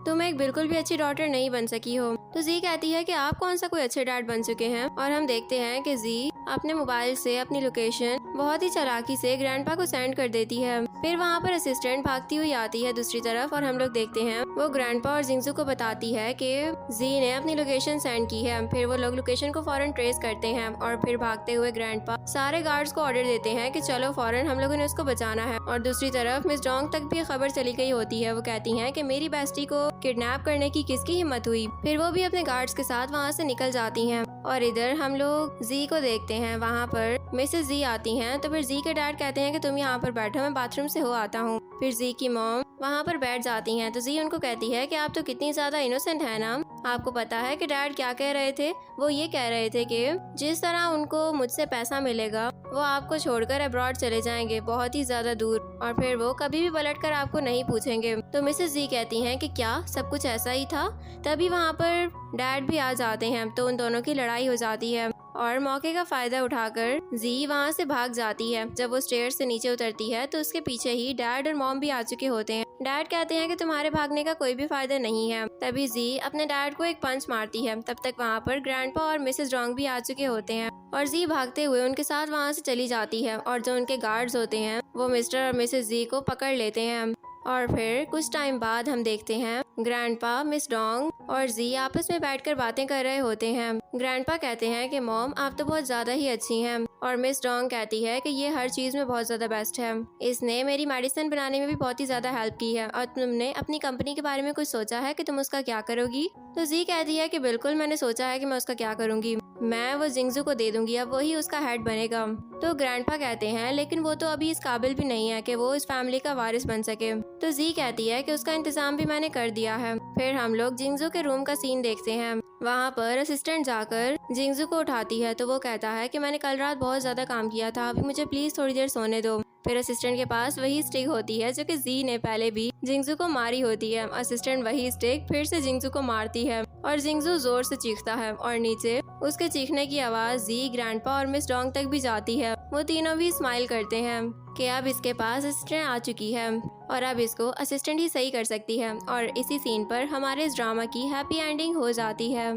तुम एक बिल्कुल भी अच्छी डॉटर नहीं बन सकी हो। तो जी कहती है कि आप कौन सा कोई अच्छे डैड बन चुके हैं और हम देखते हैं कि जी अपने मोबाइल से अपनी लोकेशन बहुत ही चालाकी से ग्रैंडपा को सेंड कर देती है। फिर वहाँ पर असिस्टेंट भागती हुई आती है दूसरी तरफ और हम लोग देखते हैं वो ग्रैंडपा और जिंगजू को बताती है कि जी ने अपनी लोकेशन सेंड की है। फिर वो लोग लोकेशन को फौरन ट्रेस करते हैं और फिर भागते हुए ग्रैंडपा सारे गार्ड्स को ऑर्डर देते हैं कि चलो फौरन हम लोगों ने उसको बचाना है। और दूसरी तरफ मिस डोंग तक भी खबर चली गई होती है। वो कहती हैं कि मेरी बेस्टी को किडनैप करने की किसकी हिम्मत हुई। फिर वो भी अपने गार्ड्स के साथ वहाँ से निकल जाती हैं। और इधर हम लोग जी को देखते हैं, वहाँ पर मिसेस जी आती हैं। तो फिर जी के डैड कहते हैं कि तुम यहाँ पर बैठो, मैं बाथरूम से हो आता हूँ। फिर जी की मॉम वहाँ पर बैठ जाती हैं। तो जी उनको कहती है कि आप तो कितनी ज्यादा इनोसेंट है ना, आपको पता है कि डैड क्या कह रहे थे। वो ये कह रहे थे कि जिस तरह उनको मुझसे पैसा मिलेगा वो आपको छोड़कर अब्रॉड चले जाएंगे, बहुत ही ज्यादा दूर, और फिर वो कभी भी पलटकर आपको नहीं पूछेंगे। तो मिसेस जी कहती हैं कि क्या सब कुछ ऐसा ही था। तभी वहाँ पर डैड भी आ जाते हैं। तो उन दोनों की लड़ाई हो जाती है और मौके का फायदा उठाकर जी वहाँ से भाग जाती है। जब वो स्टेयर से नीचे उतरती है तो उसके पीछे ही डैड और मॉम भी आ चुके होते हैं। डैड कहते हैं कि तुम्हारे भागने का कोई भी फायदा नहीं है। तभी जी अपने डैड को एक पंच मारती है। तब तक वहाँ पर ग्रैंडपा और मिसेस डोंग भी आ चुके होते हैं और जी भागते हुए उनके साथ वहाँ से चली जाती है। और जो उनके गार्ड्स होते हैं वो मिस्टर और मिसेस जी को पकड़ लेते हैं। और फिर कुछ टाइम बाद हम देखते हैं ग्रैंडपा, मिस डोंग और जी आपस में बैठकर बातें कर रहे होते हैं। ग्रैंडपा कहते हैं कि मॉम आप तो बहुत ज्यादा ही अच्छी हैं, और मिस डोंग कहती है कि ये हर चीज में बहुत ज्यादा बेस्ट है, इसने मेरी मेडिसिन बनाने में भी बहुत ही ज्यादा हेल्प की है। और तुमने अपनी कंपनी के बारे में कुछ सोचा है कि तुम उसका क्या करोगी। तो जी कहती है कि बिल्कुल मैंने सोचा है कि मैं उसका क्या करूंगी, मैं वो जिंगजू को दे दूंगी, अब वही उसका हेड बनेगा। तो ग्रैंडपा कहते हैं लेकिन वो तो अभी इस काबिल भी नहीं है कि वो इस फैमिली का वारिस बन सके। तो जी कहती है कि उसका इंतजाम भी मैंने कर दिया है। फिर हम लोग जिंगजू के रूम का सीन देखते हैं। वहाँ पर असिस्टेंट जाकर जिंगजू को उठाती है तो वो कहता है कि मैंने कल रात बहुत ज्यादा काम किया था, अभी मुझे प्लीज थोड़ी देर सोने दो। फिर असिस्टेंट के पास वही स्टिक होती है जो कि जी ने पहले भी जिंगजू को मारी होती है। असिस्टेंट वही स्टिक फिर से जिंगजू को मारती है और जिंगजू जोर से चीखता है और नीचे उसके चीखने की आवाज जी, ग्रैंडपा और मिस डोंग तक भी जाती है। वो तीनों भी स्माइल करते हैं कि अब इसके पास असिस्टेंट आ चुकी है और अब इसको असिस्टेंट ही सही कर सकती है। और इसी सीन पर हमारे इस ड्रामा की हैप्पी एंडिंग हो जाती है।